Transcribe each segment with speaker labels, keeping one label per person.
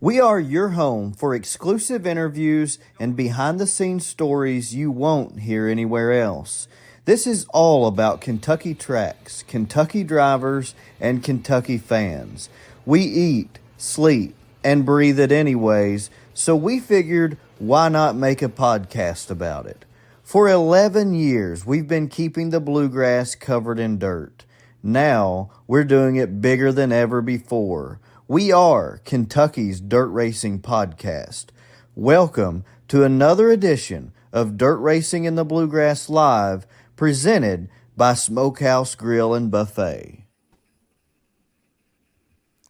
Speaker 1: We are your home for exclusive interviews and behind-the-scenes stories you won't hear anywhere else. This is all about Kentucky tracks, Kentucky drivers, and Kentucky fans. We eat, sleep, and breathe it anyways, so we figured, why not make a podcast about it? For 11 years, we've been keeping the bluegrass covered in dirt. Now, we're doing it bigger than ever before. We are Kentucky's Dirt Racing Podcast. Welcome to another edition of Dirt Racing in the Bluegrass Live, presented by Smokehouse Grill and Buffet.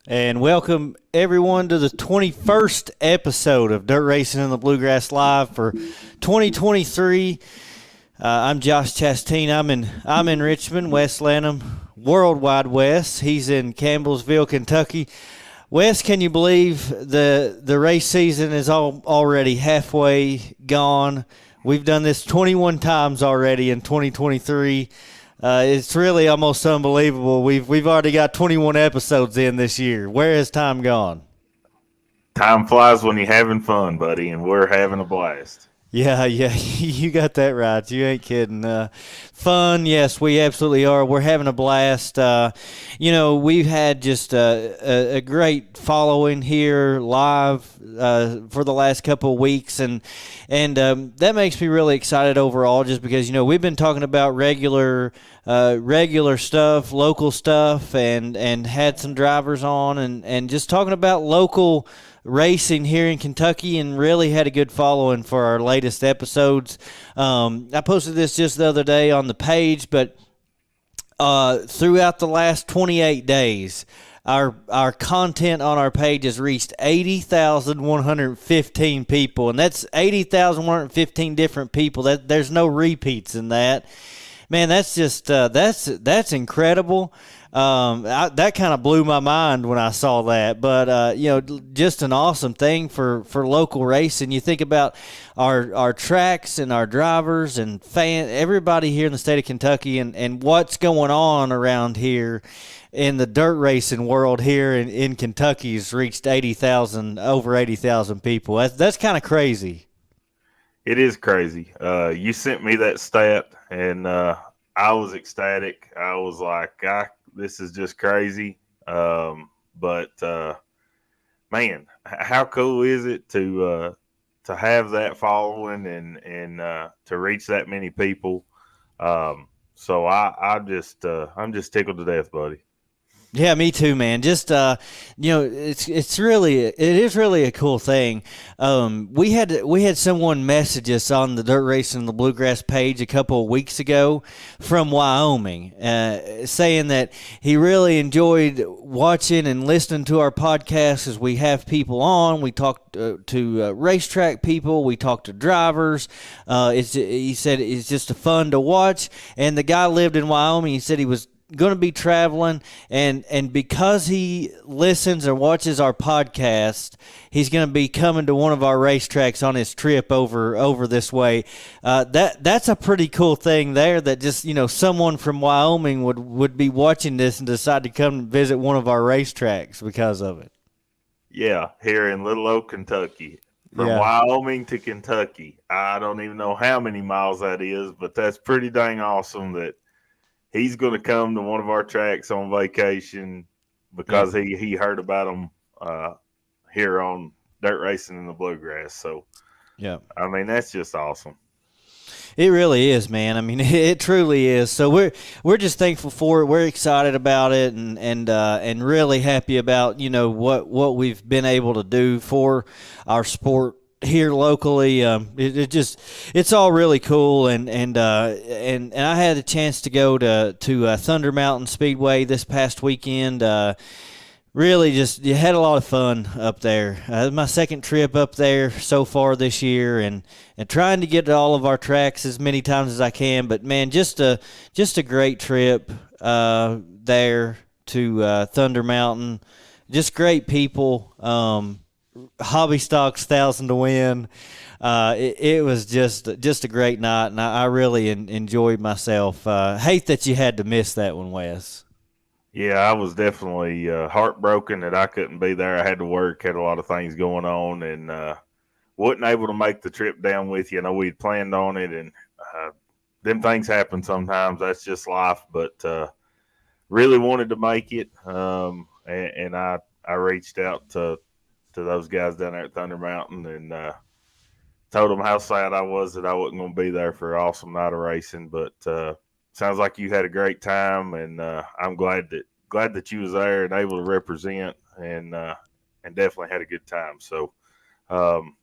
Speaker 2: And welcome everyone to the 21st episode of Dirt Racing in the Bluegrass Live for 2023. I'm Josh Chastain. I'm in Richmond, West Lanham, Worldwide West. He's in Campbellsville, Kentucky. Wes, can you believe the race season is already halfway gone? We've done this 21 times already in 2023. It's really almost unbelievable. We've already got 21 episodes in this year. Where has time gone?
Speaker 3: Time flies when you're having fun, buddy, and we're having a blast.
Speaker 2: Yeah, you got that right. You ain't kidding. Fun, yes, we absolutely are. We're having a blast. We've had just a great following here live for the last couple of weeks, and that makes me really excited overall. Just because we've been talking about regular stuff, local stuff, and had some drivers on, and just talking about local racing here in Kentucky, and really had a good following for our latest episodes. I posted this just the other day on the page, but throughout the last 28 days, our content on our page has reached 80,115 people, and that's 80,115 different people. There's no repeats in that. Man, that's just that's incredible. That kind of blew my mind when I saw that, but just an awesome thing for local racing. You think about our tracks and our drivers and everybody here in the state of Kentucky, and what's going on around here in the dirt racing world here in Kentucky's reached over 80,000 people. That's kind of crazy.
Speaker 3: It is crazy. You sent me that stat, and I was ecstatic. I was like, this is just crazy. But man, how cool is it to have that following and to reach that many people? So I'm just tickled to death, buddy.
Speaker 2: Yeah, me too, man. Just it is really a cool thing. We had someone message us on the Dirt Racing and the Bluegrass page a couple of weeks ago from Wyoming, saying that he really enjoyed watching and listening to our podcast as we have people on. We talk to racetrack people. We talk to drivers. He said it's just fun to watch. And the guy lived in Wyoming. He said he was going to be traveling, and because he listens or watches our podcast, he's going to be coming to one of our racetracks on his trip over this way. That's a pretty cool thing there, that just someone from Wyoming would be watching this and decide to come visit one of our racetracks because of it.
Speaker 3: Yeah, here in Little Oak, Kentucky. From Wyoming to Kentucky. I don't even know how many miles that is, but that's pretty dang awesome that he's going to come to one of our tracks on vacation because he heard about them here on Dirt Racing in the Bluegrass. So,
Speaker 2: yeah, I
Speaker 3: mean, that's just awesome.
Speaker 2: It really is, man. I mean, it truly is. So we're just thankful for it. We're excited about it, and really happy about what we've been able to do for our sport here locally. It's all really cool, and I had a chance to go to Thunder Mountain Speedway this past weekend. Really just had a lot of fun up there. My second trip up there so far this year, and trying to get to all of our tracks as many times as I can. But man, just a great trip there to Thunder Mountain. Just great people. Hobby Stocks 1,000 to win. It was just a great night, and I really enjoyed myself. Hate that you had to miss that one, Wes.
Speaker 3: Yeah, I was definitely heartbroken that I couldn't be there. I had to work, had a lot of things going on, and wasn't able to make the trip down with you. I know we'd planned on it, and them things happen sometimes. That's just life. But really wanted to make it, and I reached out to those guys down there at Thunder Mountain and told them how sad I was that I wasn't going to be there for an awesome night of racing. But sounds like you had a great time, and I'm glad that you was there and able to represent, and definitely had a good time. So I'm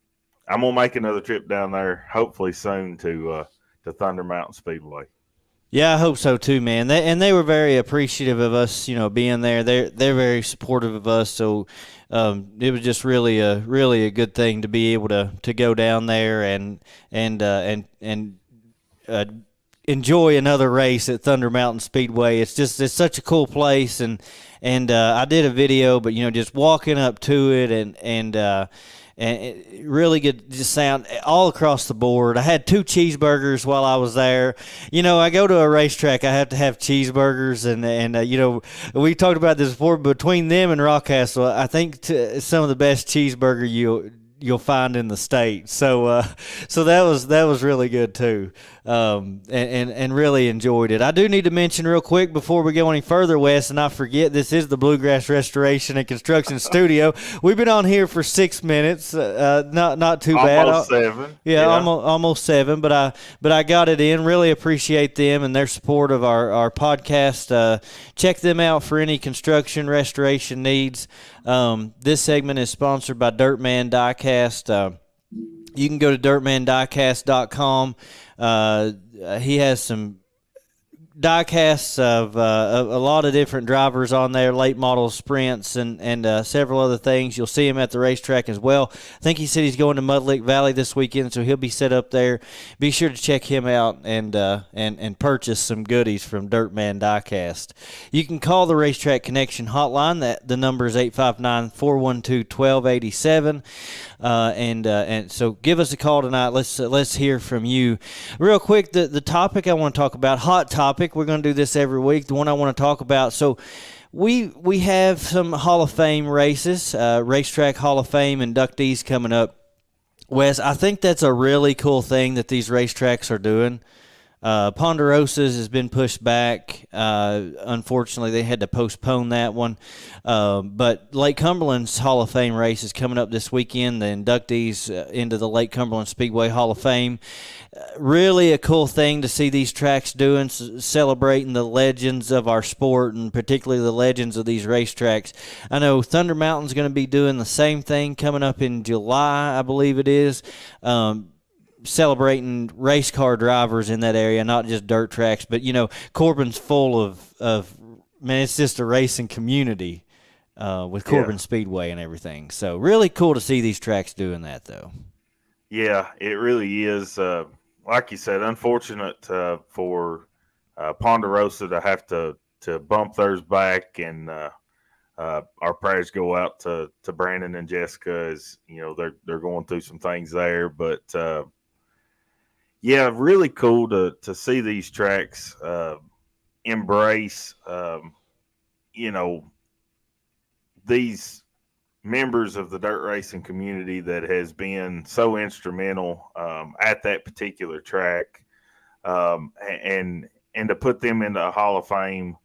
Speaker 3: gonna make another trip down there, hopefully soon, to Thunder Mountain Speedway.
Speaker 2: Yeah, I hope so too, man. They were very appreciative of us, being there. They're very supportive of us. So it was just really a good thing to be able to go down there and enjoy another race at Thunder Mountain Speedway. It's such a cool place, and I did a video, but just walking up to it and it really good just sound all across the board. I had 2 cheeseburgers while I was there. I go to a racetrack, I have to have cheeseburgers, and we talked about this before. Between them and Rockcastle, I think some of the best cheeseburger you'll find in the state. So that was really good too, and really enjoyed it. I do need to mention real quick before we go any further, Wes, and I forget, this is the Bluegrass Restoration and Construction Studio. We've been on here for 6 minutes, not too bad.
Speaker 3: Almost 7.
Speaker 2: Yeah, almost 7, but I got it in. Really appreciate them and their support of our podcast. Check them out for any construction restoration needs. This segment is sponsored by Dirtman Diecast. You can go to dirtmandiecast.com. He has some diecasts of a lot of different drivers on there, late model sprints and several other things. You'll see him at the racetrack as well. I think he said he's going to Mud Lick Valley this weekend, so he'll be set up there. Be sure to check him out and purchase some goodies from Dirtman Diecast. You can call the Racetrack Connection hotline. The number is 859-412-1287. And so give us a call tonight. Let's hear from you real quick. The topic I want to talk about, hot topic. We're going to do this every week. The one I want to talk about. So we have some Hall of Fame races, Racetrack Hall of Fame inductees coming up. Wes, I think that's a really cool thing that these racetracks are doing. Ponderosa's has been pushed back. Unfortunately, they had to postpone that one. But Lake Cumberland's Hall of Fame race is coming up this weekend. The inductees into the Lake Cumberland Speedway Hall of Fame. Really a cool thing to see these tracks doing, celebrating the legends of our sport and particularly the legends of these racetracks. I know Thunder Mountain's going to be doing the same thing coming up in July, I believe it is. Celebrating race car drivers in that area, not just dirt tracks. But Corbin's full of man, it's just a racing community with Corbin Speedway and everything. So really cool to see these tracks doing that, though.
Speaker 3: Yeah, it really is. Like you said, unfortunate for Ponderosa to have to bump theirs back, and our prayers go out to Brandon and Jessica as they're going through some things there, but. Yeah, really cool to see these tracks embrace, these members of the dirt racing community that has been so instrumental at that particular track, and to put them into a Hall of Fame,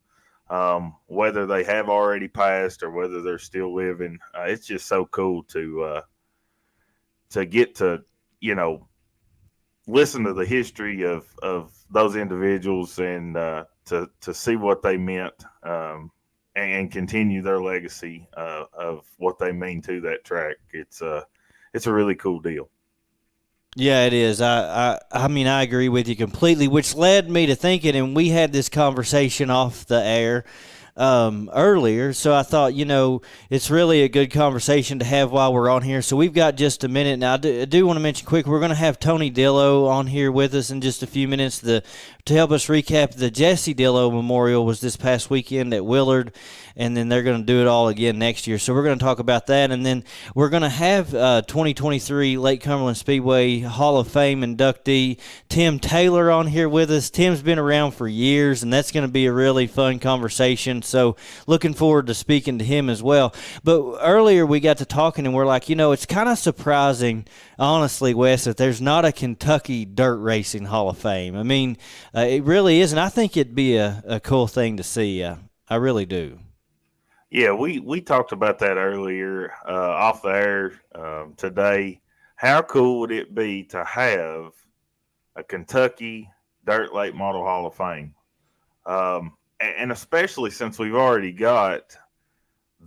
Speaker 3: whether they have already passed or whether they're still living. It's just so cool to get to, listen to the history of those individuals and to see what they meant and continue their legacy of what they mean to that track. It's a really cool deal.
Speaker 2: Yeah, it is. I mean, I agree with you completely, which led me to thinking, and we had this conversation off the air earlier, so I thought, it's really a good conversation to have while we're on here. So we've got just a minute now. I do want to mention quick, we're going to have Tony Dillow on here with us in just a few minutes to help us recap. The Jesse Dillow Memorial was this past weekend at Willard, and then they're going to do it all again next year. So we're going to talk about that, and then we're going to have 2023 Lake Cumberland Speedway Hall of Fame inductee Tim Taylor on here with us. Tim's been around for years, and that's going to be a really fun conversation. So looking forward to speaking to him as well. But earlier we got to talking, and we're like, it's kind of surprising, honestly, Wes, that there's not a Kentucky Dirt Racing Hall of Fame. I mean, it really is, and I think it'd be a cool thing to see. I really do.
Speaker 3: Yeah, we talked about that earlier off the air today. How cool would it be to have a Kentucky Dirt Late Model Hall of Fame? And especially since we've already got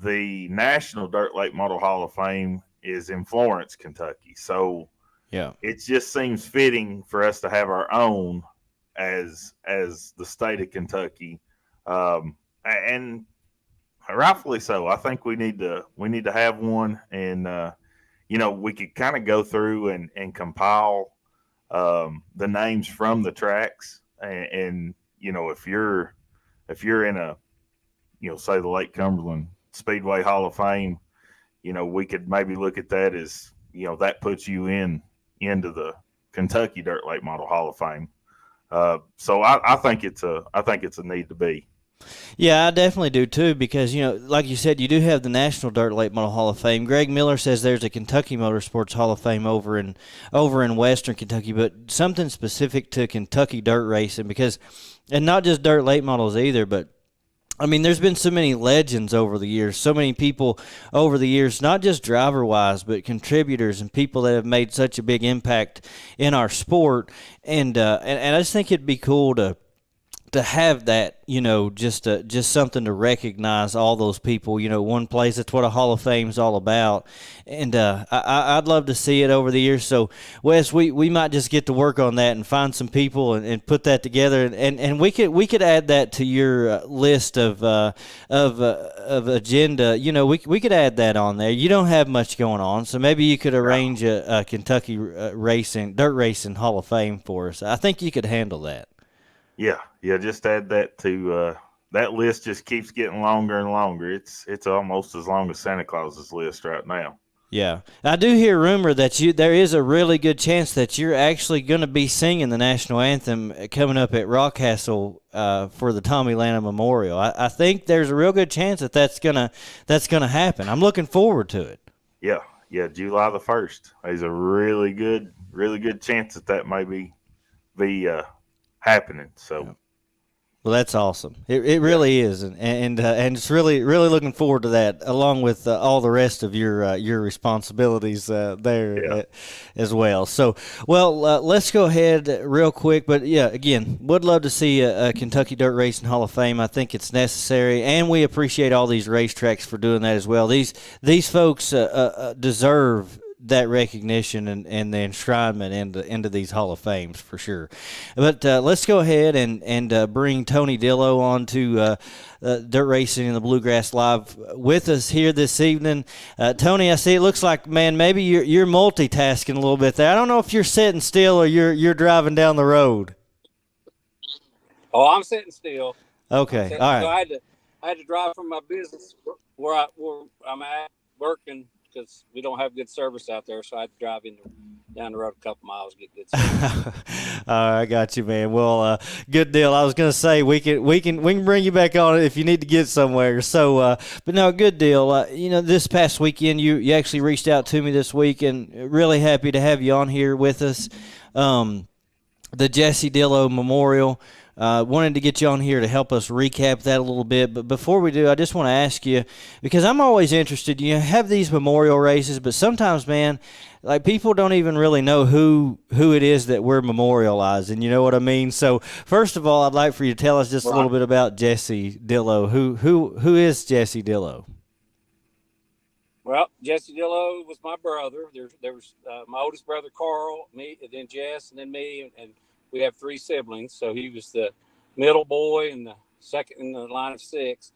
Speaker 3: the National Dirt Late Model Hall of Fame is in Florence, Kentucky. So
Speaker 2: yeah,
Speaker 3: it just seems fitting for us to have our own as the state of Kentucky, and rightfully so. I think we need to have one, and we could kind of go through and compile the names from the tracks, and if you're in a say the Lake Cumberland Speedway Hall of Fame, we could maybe look at that as that puts you into the Kentucky Dirt Late Model Hall of Fame. So I think it's a need to be.
Speaker 2: Yeah, I definitely do too, because like you said, you do have the National Dirt Late Model Hall of Fame. Greg Miller says there's a Kentucky Motorsports Hall of Fame over in Western Kentucky, but something specific to Kentucky dirt racing, and not just dirt late models either, but I mean, there's been so many legends over the years, so many people over the years, not just driver-wise, but contributors and people that have made such a big impact in our sport, and I just think it'd be cool to have that, just something to recognize all those people, one place. That's what a Hall of Fame is all about. And I'd love to see it over the years. So, Wes, we might just get to work on that and find some people and put that together. And we could add that to your list of agenda. We could add that on there. You don't have much going on, so maybe you could arrange a Kentucky dirt racing Hall of Fame for us. I think you could handle that.
Speaker 3: Yeah, just add that to that list. Just keeps getting longer and longer. It's almost as long as Santa Claus's list right now.
Speaker 2: Yeah, I do hear rumor that there is a really good chance that you're actually going to be singing the national anthem coming up at Rockcastle for the Tommy Lanham Memorial. I think there's a real good chance that's gonna happen. I'm looking forward to it.
Speaker 3: Yeah, July the 1st. There's a really good chance that may be happening. So,
Speaker 2: well, that's awesome. It really is, and it's really looking forward to that, along with all the rest of your responsibilities there as well. So, well, let's go ahead real quick. But yeah, again, would love to see a Kentucky Dirt Racing Hall of Fame. I think it's necessary, and we appreciate all these racetracks for doing that as well. These folks deserve that recognition and the enshrinement into these Hall of Fames for sure. But let's go ahead and bring Tony Dillow on to Dirt Racing in the Bluegrass Live with us here this evening. Tony, I see it looks like, man, maybe you're multitasking a little bit there. I don't know if you're sitting still or you're driving down the road.
Speaker 4: Oh, I'm sitting still.
Speaker 2: Okay, all right.
Speaker 4: So I had to drive from my business where I'm at working, because we don't have good service out there, so I had to drive down the road a couple miles to get good service.
Speaker 2: I got you, man. Well, good deal. I was going to say we can bring you back on it if you need to get somewhere. So, but no, good deal. This past weekend you actually reached out to me this week, and really happy to have you on here with us. The Jesse Dillow Memorial. Wanted to get you on here to help us recap that a little bit. But before we do, I just want to ask you, because I'm always interested, you have these memorial races, but sometimes, man, like people don't even really know who it is that we're memorializing. You know what I mean? So first of all, I'd like for you to tell us just a little bit about Jesse Dillow. Who is Jesse Dillow?
Speaker 4: Well, Jesse Dillow was my brother. There was my oldest brother, Carl, me, and then Jess, and then me, and we have three siblings. So he was the middle boy and the second in the line of six.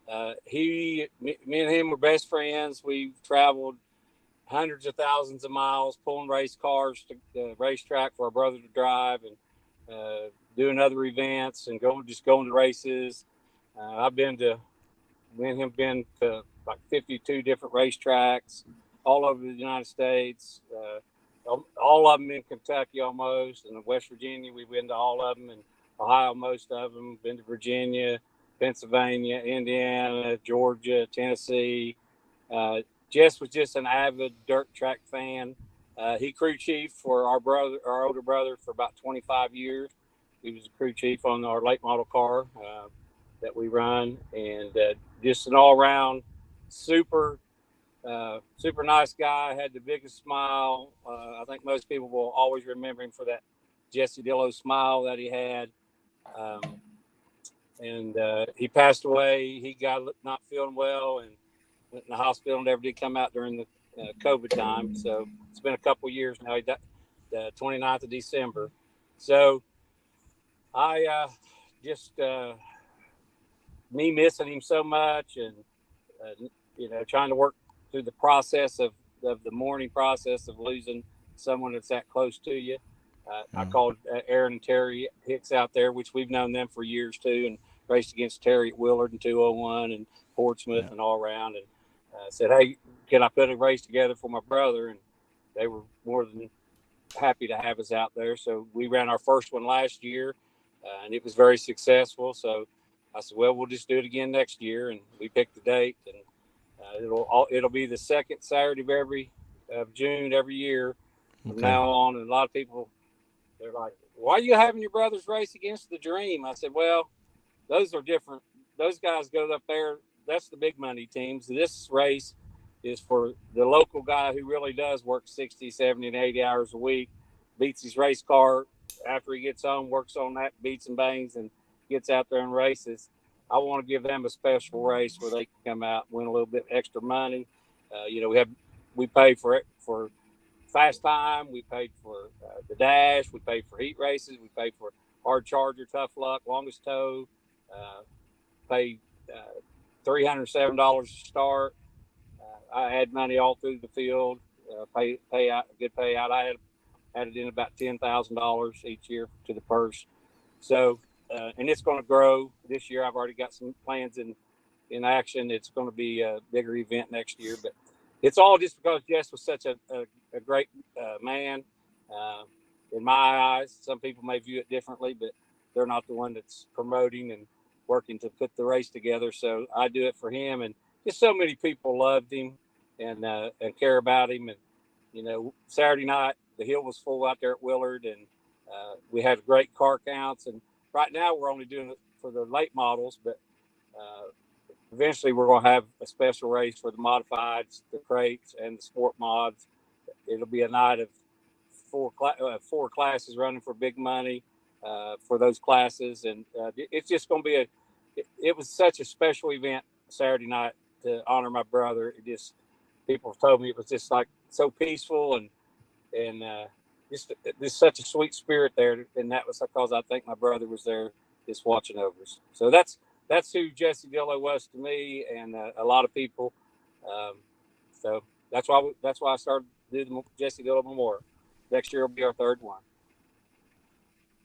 Speaker 4: Me and him were best friends. We traveled hundreds of thousands of miles pulling race cars to the racetrack for our brother to drive, and doing other events and going to races. Me and him been to like 52 different racetracks all over the United States. All of them in Kentucky almost, and in West Virginia we've been to all of them, and Ohio most of them. Been to Virginia, Pennsylvania, Indiana, Georgia, Tennessee. Jess was just an avid dirt track fan. He crew chief for our older brother, for about 25 years. He was a crew chief on our late model car that we run, and just an all-around super nice guy. Had the biggest smile. I think most people will always remember him for that Jesse Dillow smile that he had. And he passed away. He got not feeling well and went in the hospital and never did come out during the COVID time. So it's been a couple of years now. He died the 29th of December. So I just me missing him so much, and trying to work through the process of the mourning process of losing someone that's that close to you. I called Aaron and Terry Hicks out there, which we've known them for years too, and raced against Terry at Willard in 201 and Portsmouth and all around, and said, hey, can I put a race together for my brother? And they were more than happy to have us out there. So we ran our first one last year, and it was very successful. So I said, well, we'll just do it again next year. And we picked the date, and it'll be the second Saturday of June every year from now on. And a lot of people, they're like, why are you having your brothers race against the Dream? I said, well, those are different. Those guys go up there. That's the big money teams. This race is for the local guy who really does work 60, 70, and 80 hours a week, beats his race car after he gets home, works on that, beats and bangs, and gets out there and races. I want to give them a special race where they can come out and win a little bit extra money. We pay for it for fast time. We paid for the dash. We paid for heat races. We paid for hard charger, tough luck, longest tow. Paid $307 to start. I had money all through the field. Pay out, good payout. I had it in about $10,000 each year to the purse. So, and it's going to grow this year. I've already got some plans in action. It's going to be a bigger event next year, but it's all just because Jess was such a great man. In my eyes, some people may view it differently, but they're not the one that's promoting and working to put the race together. So I do it for him, and just so many people loved him and care about him. And Saturday night the hill was full out there at Willard, and we had great car counts. And right now we're only doing it for the late models, but eventually we're going to have a special race for the modifieds, the crates, and the sport mods. It'll be a night of four classes running for big money for those classes, and it's just going to be it was such a special event Saturday night to honor my brother. People have told me it was just like so peaceful and just there's such a sweet spirit there, and that was because I think my brother was there just watching over us. So that's who Jesse Dillow was to me, and a lot of people. So that's why I started doing the Jesse Dillow Memorial. Next year will be our third one.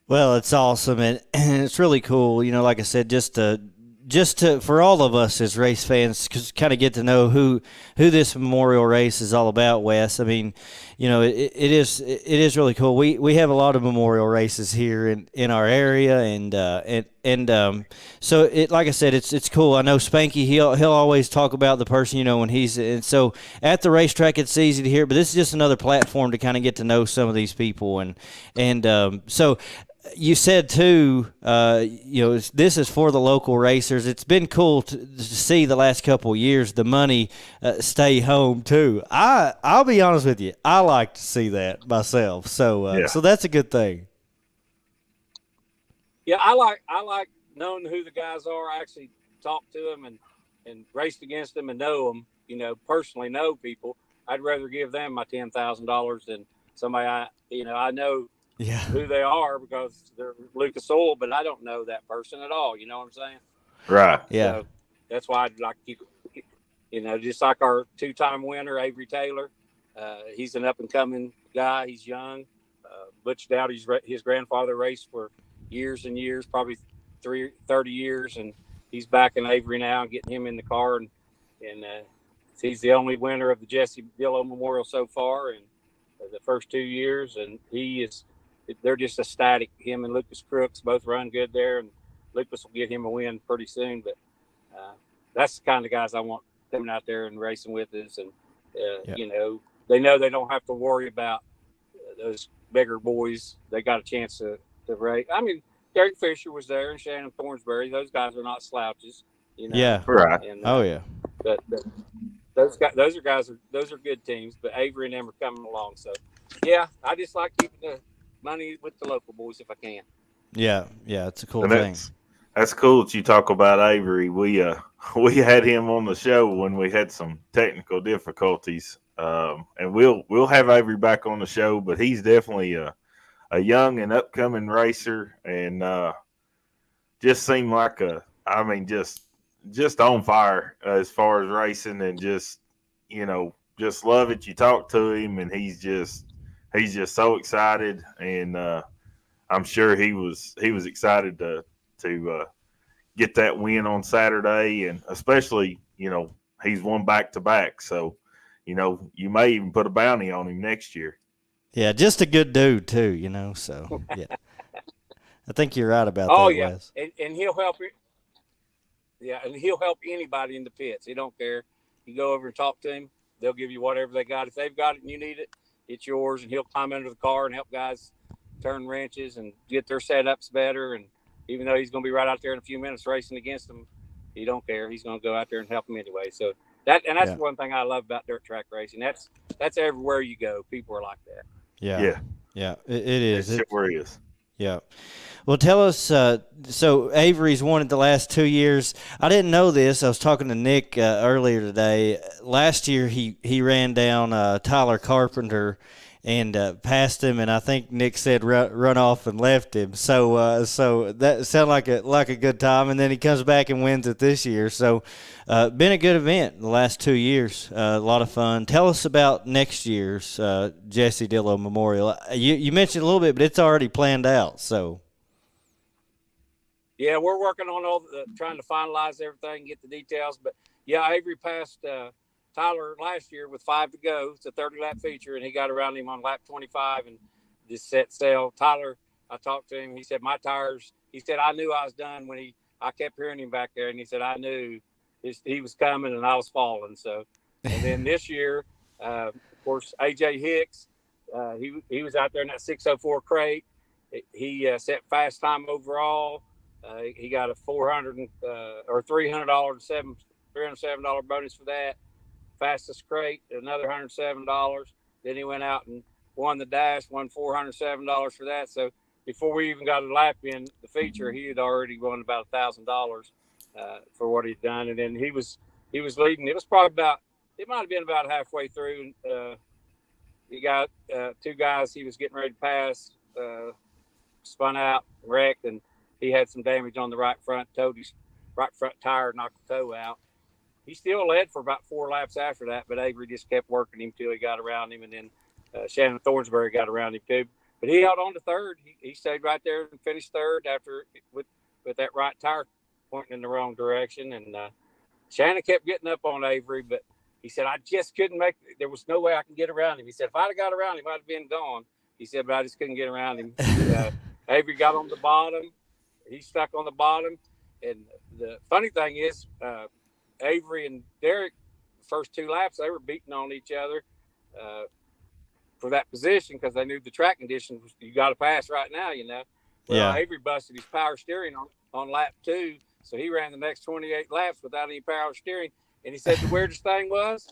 Speaker 2: Well, it's awesome, and it's really cool. Like I said, just to for all of us as race fans, kind of get to know who this memorial race is all about, Wes. I mean, it is really cool. We have a lot of memorial races here in our area, and so it, like I said, it's cool. I know Spanky, he'll always talk about the person, when he's, and so at the racetrack it's easy to hear, but this is just another platform to kind of get to know some of these people, and so. You said too, this is for the local racers. It's been cool to see the last couple of years the money stay home too. I'll be honest with you, I like to see that myself. So so that's a good thing.
Speaker 4: Yeah, I like knowing who the guys are. I actually talk to them and raced against them and know them. Personally know people. I'd rather give them my $10,000 than somebody I know.
Speaker 2: Yeah.
Speaker 4: Who they are because they're Lucas Oil, but I don't know that person at all. You know what I'm saying?
Speaker 3: Right.
Speaker 2: Yeah.
Speaker 4: So that's why I'd like to keep, just like our two-time winner, Avery Taylor. He's an up-and-coming guy. He's young. Butch Dowdy's his grandfather raced for years and years, probably 30 years, and he's backing Avery now and getting him in the car. And he's the only winner of the Jesse Dillow Memorial so far in the first 2 years, and they're just ecstatic. Him and Lucas Crooks both run good there, and Lupus will get him a win pretty soon. But that's the kind of guys I want coming out there and racing with us. And, you know they don't have to worry about those bigger boys. They got a chance to race. I mean, Derek Fisher was there and Shannon Thornsbury. Those guys are not slouches. You know?
Speaker 2: Yeah.
Speaker 3: Right.
Speaker 4: And,
Speaker 2: Yeah.
Speaker 4: But those are good teams. But Avery and them are coming along. So, yeah, I just like keeping the money with the local boys if I can.
Speaker 2: Yeah, it's a cool thing.
Speaker 3: That's cool that you talk about Avery. We had him on the show when we had some technical difficulties, and we'll have Avery back on the show. But he's definitely a young and upcoming racer, and just seemed like just on fire as far as racing, and just love it. You talk to him, and he's just so excited, and I'm sure he was excited to get that win on Saturday, and especially, he's won back-to-back. So, you may even put a bounty on him next year.
Speaker 2: Yeah, just a good dude too, so, yeah. I think you're right about that, Wes.
Speaker 4: And he'll help you. Yeah, and he'll help anybody in the pits. He don't care. You go over and talk to him, they'll give you whatever they got. If they've got it and you need it, it's yours, and he'll climb under the car and help guys turn wrenches and get their setups better. And even though he's going to be right out there in a few minutes racing against them, he don't care. He's going to go out there and help them anyway. So that's one thing I love about dirt track racing. That's everywhere you go. People are like that.
Speaker 2: Yeah. It is.
Speaker 3: It sure is.
Speaker 2: Yeah. Well, tell us, so Avery's won it the last 2 years. I didn't know this. I was talking to Nick earlier today. Last year he ran down Tyler Carpenter and passed him, and I think Nick said run off and left him. So that sounded like a good time, and then he comes back and wins it this year. So been a good event the last 2 years, a lot of fun. Tell us about next year's Jesse Dillow Memorial. You mentioned a little bit, but it's already planned out. So.
Speaker 4: Yeah, we're working on trying to finalize everything, get the details. But, yeah, Avery passed Tyler last year with 5 to go. It's a 30-lap feature, and he got around him on lap 25 and just set sail. Tyler, I talked to him. He said, my tires, he said, I knew I was done when I kept hearing him back there, and he said, I knew he was coming and I was falling. So, and then this year, of course, A.J. Hicks, he was out there in that 604 crate. He set fast time overall. He got a $400 or $307 bonus for that. Fastest crate, another $107. Then he went out and won the dash, won $407 for that. So before we even got a lap in the feature, he had already won about $1,000 for what he'd done. And then he was leading. It was probably it might have been about halfway through. He got 2 guys he was getting ready to pass, spun out, wrecked, and he had some damage on the right front tire, knocked the toe out. He still led for about 4 laps after that, but Avery just kept working him till he got around him, and then Shannon Thornsbury got around him too. But he held on to third. He stayed right there and finished third after with that right tire pointing in the wrong direction. And Shannon kept getting up on Avery, but he said, I just couldn't there was no way I can get around him. He said, if I'd have got around him, I'd have been gone. He said, but I just couldn't get around him. Avery got on the bottom. He stuck on the bottom. And the funny thing is, Avery and Derek, the first 2 laps, they were beating on each other for that position because they knew the track conditions. You got to pass right now, Well,
Speaker 2: yeah.
Speaker 4: Avery busted his power steering on lap 2, so he ran the next 28 laps without any power steering. And he said the weirdest thing was,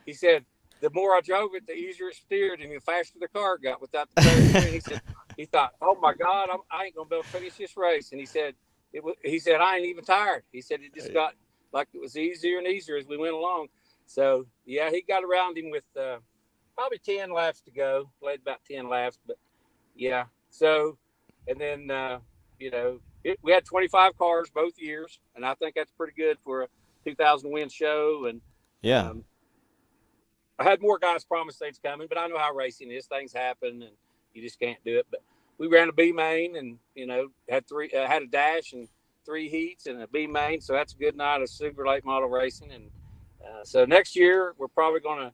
Speaker 4: he said, the more I drove it, the easier it steered and the faster the car got without the power steering. He thought, oh my God, I ain't gonna be able to finish this race. And he said, I ain't even tired. He said it just got like it was easier and easier as we went along. So yeah, he got around him with probably 10 laps to go. Played about 10 laps, but yeah. So and then we had 25 cars both years, and I think that's pretty good for a 2,000 win show. And
Speaker 2: yeah.
Speaker 4: I had more guys promise they'd coming, but I know how racing is. Things happen, and you just can't do it. But we ran a B main, and had a dash and 3 heats and a B main, so that's a good night of super late model racing. And so next year we're probably going to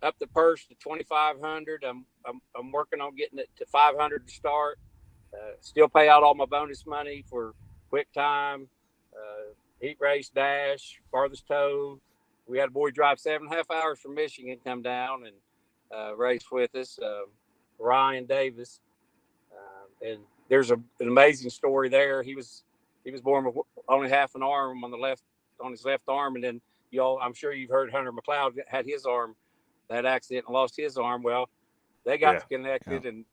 Speaker 4: up the purse to 2,500. I'm working on getting it to 500 to start. Still pay out all my bonus money for quick time, heat race, dash, farthest tow. We had a boy drive 7.5 hours from Michigan come down and race with us, Ryan Davis. And there's an amazing story there. He was born with only half an arm on his left arm, and then I'm sure you've heard Hunter McLeod had his arm, that accident, and lost his arm. Well, they got connected, and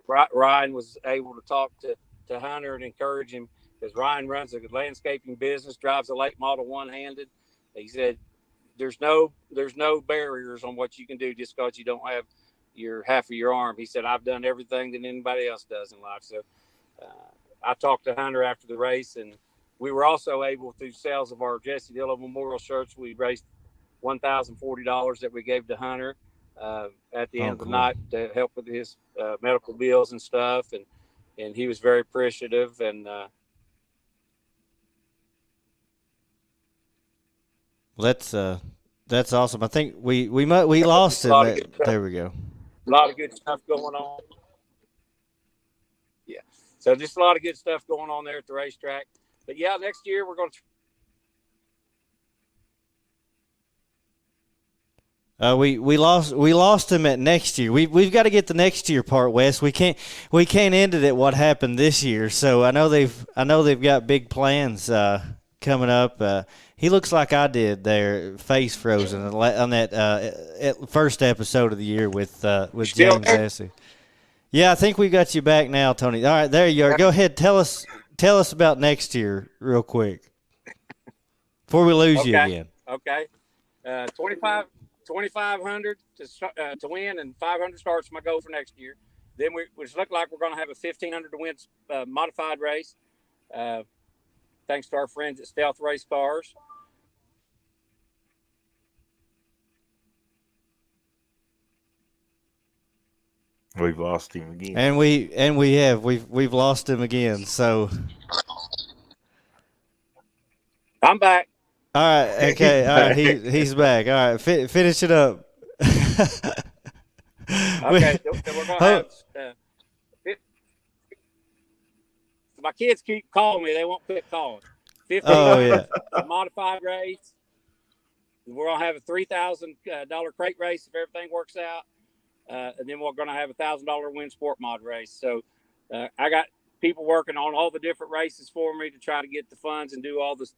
Speaker 4: Ryan was able to talk to Hunter and encourage him, because Ryan runs a landscaping business, drives a late model one-handed. He said, there's no barriers on what you can do just because you don't have your half of your arm. He said, I've done everything that anybody else does in life. So I talked to Hunter after the race, and we were also able, through sales of our Jesse Dillow Memorial shirts, we raised $1,040 that we gave to Hunter at the end of the night to help with his medical bills and stuff. And he was very appreciative. And
Speaker 2: that's awesome. I think we lost him. There we go.
Speaker 4: A lot of good stuff going on. Yeah. So just a lot of good stuff going on there at the racetrack. But yeah, next year we're going to.
Speaker 2: We lost him at next year. We've got to get the next year part, Wes. We can't end it at what happened this year. So I know they've got big plans coming up. He looks like I did there, face frozen on that first episode of the year with James Jesse. Yeah, I think we got you back now, Tony. All right, there you are. Go ahead, tell us about next year real quick before we lose you again.
Speaker 4: Okay, 2,500 to win, and 500 starts my goal for next year. Then we look like we're going to have a 1,500 to win modified race, thanks to our friends at Stealth Race Cars.
Speaker 3: We've lost him again,
Speaker 2: and we've lost him again. So
Speaker 4: I'm back.
Speaker 2: All right, okay, all right. He's back. All right, finish it up.
Speaker 4: Okay, so we're gonna have. My kids keep calling me; they won't quit calling. 15 modified race. We're gonna have a $3,000 crate race if everything works out. And then we're going to have a $1,000 win sport mod race. So I got people working on all the different races for me to try to get the funds and do all the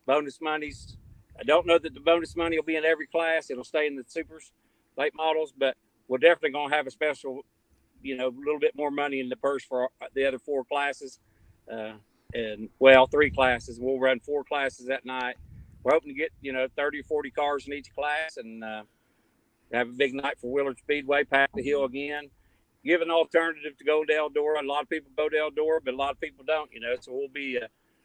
Speaker 4: bonus monies. I don't know that the bonus money will be in every class. It'll stay in the supers, late models, but we're definitely going to have a special, a little bit more money in the purse for the other 4 classes. 3 classes. We'll run 4 classes that night. We're hoping to get, 30 or 40 cars in each class, and have a big night for Willard Speedway, pack the hill again. Give an alternative to go to Eldora. A lot of people go to Eldora, but a lot of people don't, So we'll be,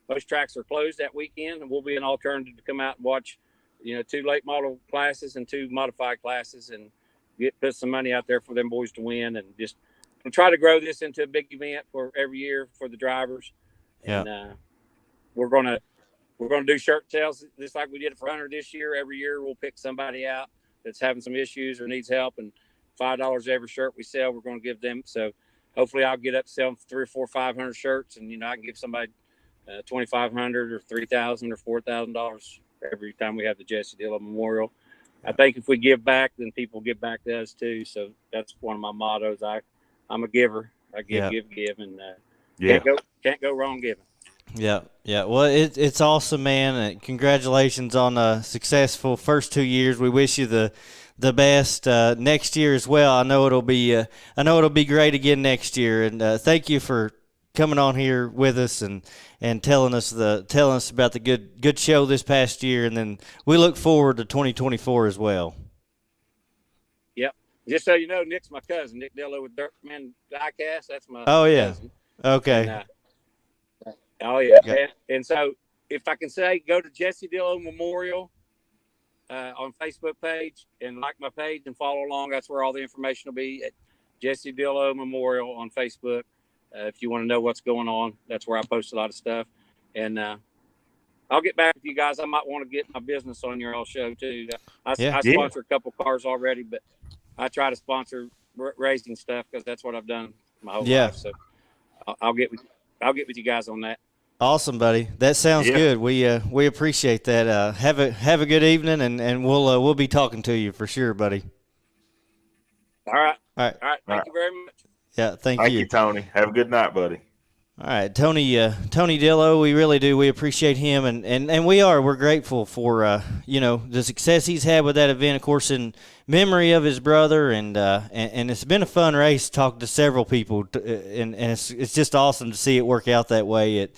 Speaker 4: most tracks are closed that weekend, and we'll be an alternative to come out and watch, 2 late model classes and 2 modified classes, and put some money out there for them boys to win, and just try to grow this into a big event for every year for the drivers.
Speaker 2: Yeah.
Speaker 4: And we're gonna do shirt sales just like we did it for Hunter this year. Every year we'll pick somebody out that's having some issues or needs help, and $5 every shirt we sell, we're going to give them. So hopefully I'll get up to selling 300 or 400, 500 shirts, and I can give somebody $2,500 or $3,000 or $4,000 every time we have the Jesse Dillow Memorial. I think if we give back, then people give back to us too. So that's one of my mottos. I'm a giver. I give, and can't go wrong giving.
Speaker 2: Yeah. Well, it's awesome, man. And congratulations on a successful first 2 years. We wish you the best next year as well. I know it'll be great again next year. And thank you for coming on here with us and telling us about the good show this past year. And then we look forward to 2024 as well.
Speaker 4: Yep. Just so you know, Nick's my cousin. Nick Dillow with Dirtman Diecast. That's my cousin.
Speaker 2: Okay.
Speaker 4: And, oh yeah, okay. And so if I can say, go to Jesse Dillow Memorial on Facebook page and like my page and follow along. That's where all the information will be at Jesse Dillow Memorial on Facebook. If you want to know what's going on, that's where I post a lot of stuff. And I'll get back with you guys. I might want to get my business on your all show too. I sponsor a couple cars already, but I try to sponsor racing stuff because that's what I've done my whole life. So I'll get with you guys on that.
Speaker 2: Awesome, buddy. That sounds
Speaker 3: Yeah.
Speaker 2: good. We appreciate that. Have a good evening, and we'll be talking to you for sure, buddy.
Speaker 4: All right.
Speaker 2: All right.
Speaker 4: All right.
Speaker 3: All right.
Speaker 4: Thank you very much.
Speaker 2: Yeah. Thank
Speaker 3: Thank
Speaker 2: you.
Speaker 3: you, Tony. Have a good night, buddy.
Speaker 2: All right, Tony Dillow, we really do. We appreciate him, and we're grateful for the success he's had with that event. Of course, in memory of his brother, and it's been a fun race. Talking to several people, and it's just awesome to see it work out that way.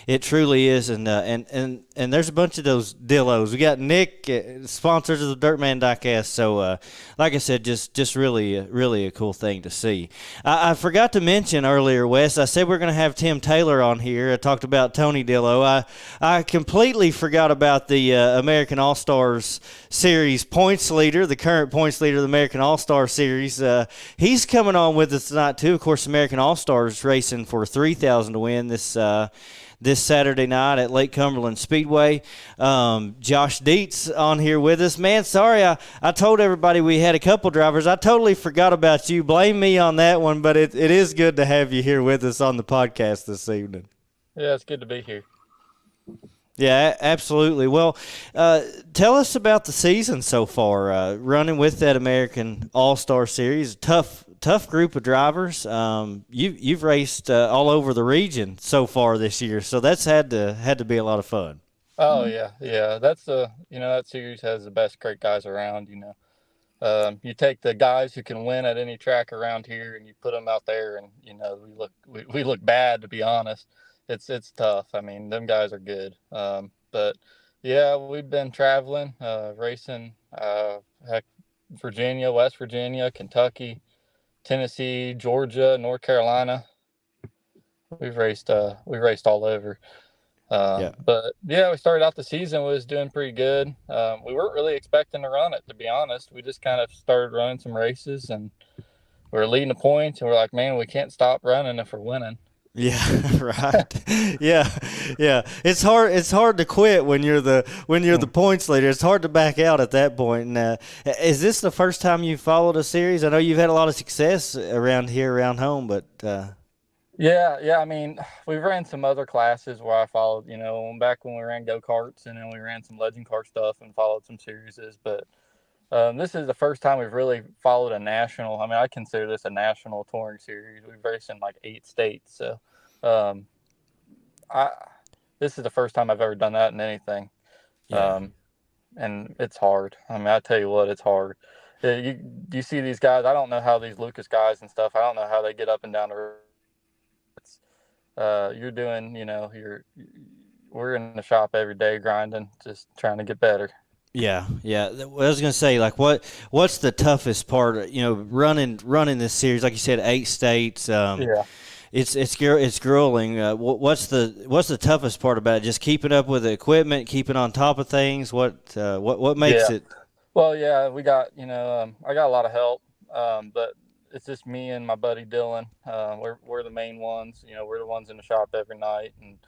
Speaker 2: It truly is, and there's a bunch of those Dillows. We got Nick, sponsors of the Dirtman Diecast. So, like I said, just really a cool thing to see. I forgot to mention earlier, Wes. I said we're going to have Tim Taylor on here. I talked about Tony Dillow. I completely forgot about the American All-Stars Series points leader, the current points leader of the American All-Star Series. He's coming on with us tonight too. Of course, American All-Stars racing for $3,000 to win this Saturday night at Lake Cumberland Speedway. Josh Dietz on here with us. Man, sorry, I told everybody we had a couple drivers. I totally forgot about you. Blame me on that one, but it is good to have you here with us on the podcast this evening.
Speaker 5: Yeah, it's good to be here.
Speaker 2: Yeah, absolutely. Well, tell us about the season so far. Running with that American All-Star Series, tough group of drivers. You've raced all over the region so far this year, so that's had to be a lot of fun.
Speaker 5: Oh yeah. That's that series has the best great guys around. You take the guys who can win at any track around here, and you put them out there, and we look bad, to be honest. It's tough. I mean, them guys are good. But yeah, we've been traveling, racing, Virginia, West Virginia, Kentucky, Tennessee, Georgia, North Carolina. We've raced all over. But yeah, we started out the season was doing pretty good. We weren't really expecting to run it, to be honest. We just kind of started running some races, and we were leading the points, and we're like, man, we can't stop running if we're winning.
Speaker 2: Yeah, right. Yeah. It's hard to quit when you're the points leader. It's hard to back out at that point. And, is this the first time you've followed a series? I know you've had a lot of success around home, but
Speaker 5: Yeah. I mean, we ran some other classes where I followed, back when we ran go-karts, and then we ran some legend car stuff and followed some series. But this is the first time we've really followed a national. I mean, I consider this a national touring series. We've raced in like 8 states. So this is the first time I've ever done that in anything.
Speaker 2: Yeah.
Speaker 5: And it's hard. I mean, I tell you what, it's hard. You see these guys, I don't know how these Lucas guys and stuff, I don't know how they get up and down the road. You're doing, we're in the shop every day grinding, just trying to get better.
Speaker 2: Yeah. I was gonna say, like, what's the toughest part? Running this series, like you said, 8 states. It's grueling. What's the toughest part about it? Just keeping up with the equipment, keeping on top of things. What makes it?
Speaker 5: Well, yeah, we got I got a lot of help, but it's just me and my buddy Dylan. We're the main ones. We're the ones in the shop every night, and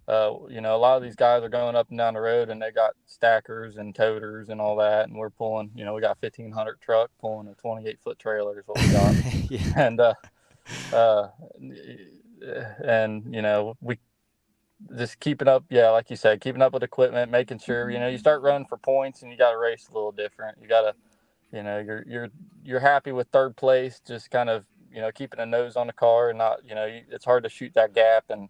Speaker 5: a lot of these guys are going up and down the road, and they got stackers and toters and all that, and we're pulling. We got 1,500 truck pulling a 28-foot trailer is what we got, and we just keeping up. Yeah, like you said, keeping up with equipment, making sure you start running for points, and you got to race a little different. You got to, you're happy with third place, just kind of keeping a nose on the car, and not it's hard to shoot that gap and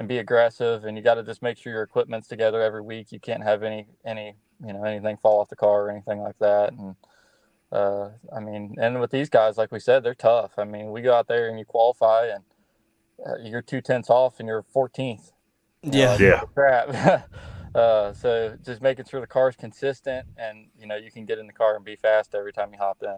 Speaker 5: be aggressive, and you got to just make sure your equipment's together every week. You can't have anything fall off the car or anything like that. And and with these guys, like we said, they're tough. I mean, we go out there and you qualify, and you're 2/10 off, and you're 14th. Crap. So just making sure the car's consistent, and you can get in the car and be fast every time you hop in.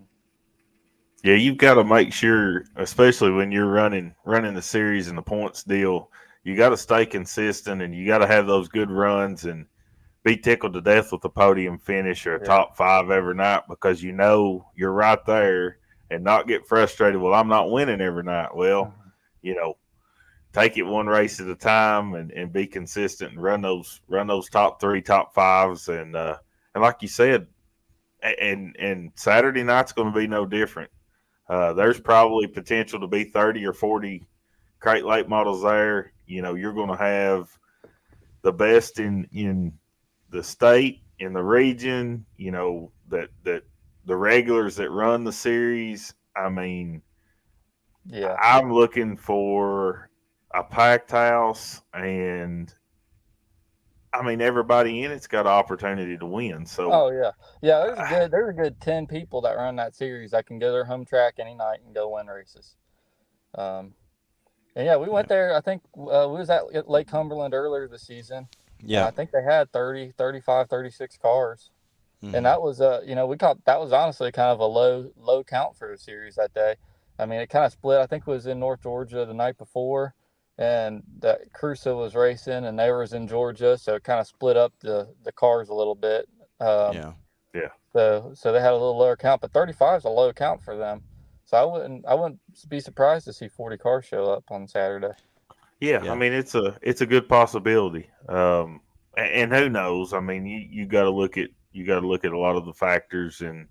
Speaker 3: Yeah, you've got to make sure, especially when you're running the series and the points deal, you got to stay consistent, and you got to have those good runs and be tickled to death with a podium finish or a top 5 every night, because you're right there, and not get frustrated. Well, I'm not winning every night. Well, take it one race at a time, and be consistent and run those top 3, top 5s, and like you said, and Saturday night's going to be no different. There's probably potential to be 30 or 40 crate late models there. You're going to have the best in the state, in the region. You know, that the regulars that run the series. I mean,
Speaker 5: Yeah.
Speaker 3: I'm looking for a packed house, and I mean everybody in it's got an opportunity to win. So
Speaker 5: Oh yeah, yeah. There's a good 10 people that run that series that can go to their home track any night and go win races. Um, and yeah, we went there. I think we was at Lake Cumberland earlier this season. And
Speaker 2: Yeah.
Speaker 5: I think they had 30, 35, 36 cars.
Speaker 2: Mm-hmm.
Speaker 5: And that was we caught that was honestly kind of a low count for the series that day. I mean, it kind of split. I think it was in North Georgia the night before, and that Crusoe was racing, and they was in Georgia, so it kind of split up the cars a little bit.
Speaker 2: Yeah.
Speaker 5: So they had a little lower count, but 35 is a low count for them. So I wouldn't be surprised to see 40 cars show up on Saturday.
Speaker 3: Yeah, I mean it's a good possibility. And who knows? I mean, you got to look at a lot of the factors, and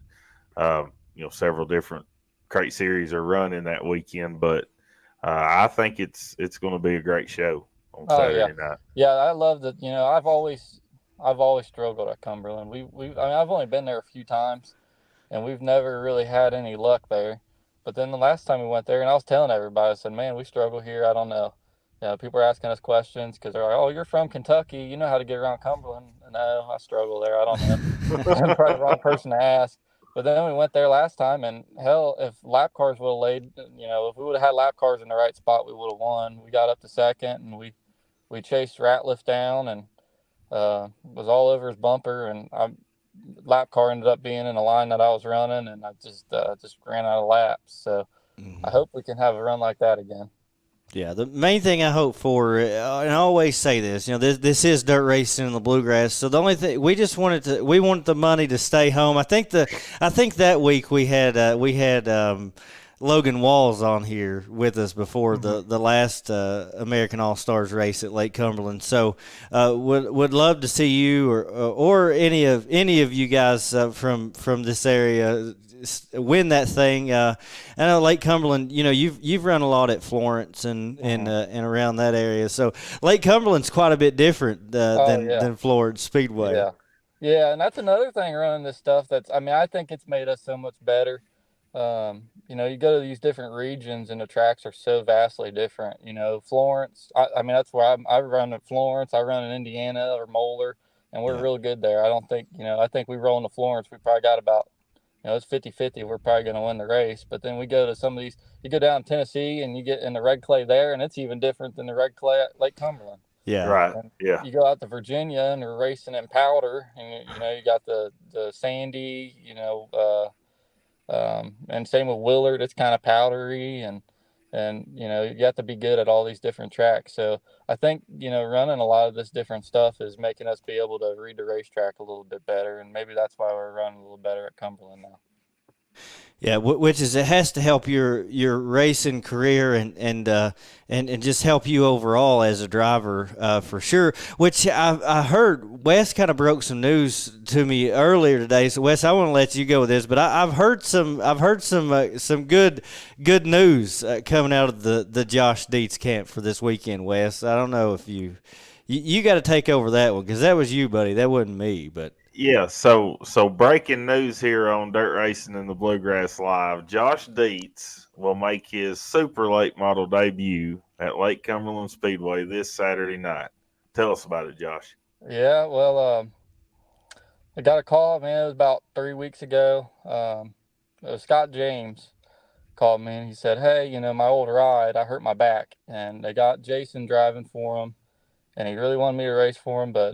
Speaker 3: several different crate series are running that weekend. But I think it's going to be a great show on Saturday night.
Speaker 5: Yeah, I love that. I've always struggled at Cumberland. I mean, I've only been there a few times, and we've never really had any luck there. But then the last time we went there, and I was telling everybody, I said, "Man, we struggle here. I don't know." People are asking us questions because they're like, "Oh, you're from Kentucky. You know how to get around Cumberland." No, I struggle there. I don't know. I'm probably the wrong person to ask. But then we went there last time, and hell, if lap cars would have laid, if we would have had lap cars in the right spot, we would have won. We got up to second, and we chased Ratliff down, and was all over his bumper, and lap car ended up being in the line that I was running, and I just ran out of laps. So I hope we can have a run like that again.
Speaker 2: Yeah, the main thing I hope for, and I always say this, this is dirt racing in the bluegrass. So the only thing we wanted the money to stay home. I think that week we had Logan Walls on here with us before the last American All-Stars race at Lake Cumberland. So would love to see you or any of you guys from this area win that thing. I know Lake Cumberland, you've run a lot at Florence and around that area. So Lake Cumberland's quite a bit different than Florence Speedway.
Speaker 5: Yeah, and that's another thing running this stuff I think it's made us so much better. You go to these different regions and the tracks are so vastly different. Florence, I mean, that's where I run at Florence. I run in Indiana or Moeller, and we're real good there. I don't think, I think we roll into Florence. We probably got about, it's 50-50. We're probably going to win the race. But then we go to some of these, you go down Tennessee and you get in the red clay there, and it's even different than the red clay at Lake Cumberland.
Speaker 2: Yeah.
Speaker 3: Right.
Speaker 5: And
Speaker 3: yeah.
Speaker 5: You go out to Virginia and you're racing in powder, and, you got the sandy, and same with Willard, it's kind of powdery, and you have to be good at all these different tracks. So I think running a lot of this different stuff is making us be able to read the racetrack a little bit better, and maybe that's why we're running a little better at Cumberland now.
Speaker 2: Yeah, which is it has to help your racing career and just help you overall as a driver for sure. Which I heard Wes kind of broke some news to me earlier today. So Wes, I want to let you go with this, but I've heard some good news coming out of the Josh Dietz camp for this weekend. Wes, I don't know if you got to take over that one because that was you, buddy. That wasn't me, but.
Speaker 3: Yeah, so breaking news here on Dirt Racing in the Bluegrass Live. Josh Dietz will make his super late model debut at Lake Cumberland Speedway this Saturday night. Tell us about it, Josh.
Speaker 5: Yeah, well, I got a call, man. It was about 3 weeks ago. Scott James called me, and he said, "Hey, my old ride, I hurt my back, and they got Jason driving for him. And he really wanted me to race for him, but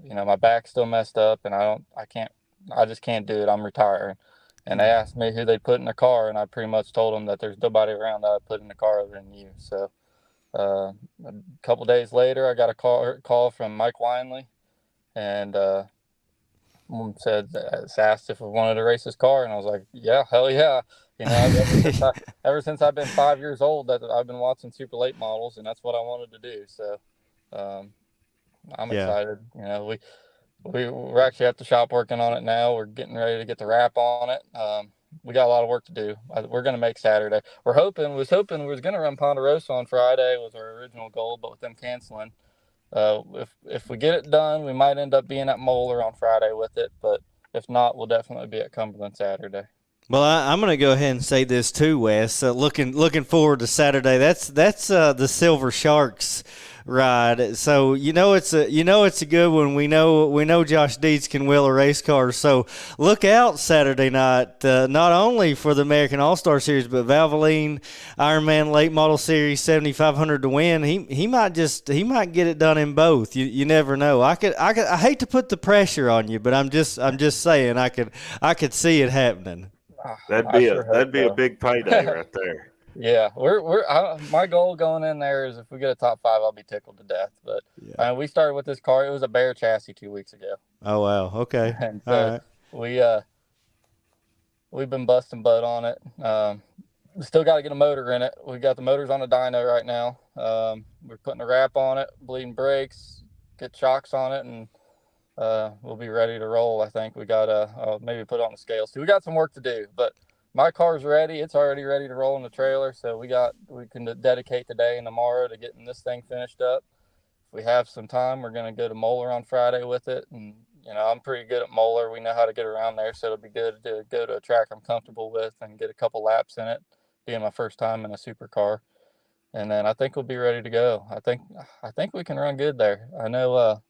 Speaker 5: my back's still messed up, and I just can't do it. I'm retiring." And they asked me who they'd put in the car, and I pretty much told them that there's nobody around that I'd put in the car other than you. So a couple days later, I got a call from Mike Winley, and asked if I wanted to race his car, and I was like, "Yeah, hell yeah!" Ever since I've been 5 years old, that I've been watching super late models, and that's what I wanted to do. So. I'm excited. We're actually at the shop working on it now. We're getting ready to get the wrap on it. We got a lot of work to do. We're going to make Saturday. Was hoping we was going to run Ponderosa on Friday was our original goal, but with them canceling, If we get it done, we might end up being at Moeller on Friday with it, but if not, we'll definitely be at Cumberland Saturday.
Speaker 2: Well, I'm going to go ahead and say this too, Wes. Looking forward to Saturday. That's the Silver Sharks ride. So it's a good one. We know Josh Dietz can wheel a race car. So look out Saturday night, not only for the American All-Star Series, but Valvoline Ironman Late Model Series 7500 to win. He might get it done in both. You never know. I hate to put the pressure on you, but I'm just saying I could see it happening.
Speaker 3: That'd be a big payday right there.
Speaker 5: Yeah, my goal going in there is if we get a top 5, I'll be tickled to death. But we started with this car. It was a bare chassis 2 weeks ago.
Speaker 2: Oh wow, okay.
Speaker 5: And so all right. We've been busting butt on it. Still got to get a motor in it. We got the motors on a dyno right now. We're putting a wrap on it, bleeding brakes, get shocks on it, and we'll be ready to roll. I think we got to maybe put it on the scales too. We got some work to do, but my car's ready. It's already ready to roll in the trailer. So we can dedicate today and tomorrow to getting this thing finished up. If we have some time, we're going to go to Moeller on Friday with it. And, I'm pretty good at Moeller. We know how to get around there. So it'll be good to go to a track I'm comfortable with and get a couple laps in it, being my first time in a supercar. And then I think we'll be ready to go. I think we can run good there. I know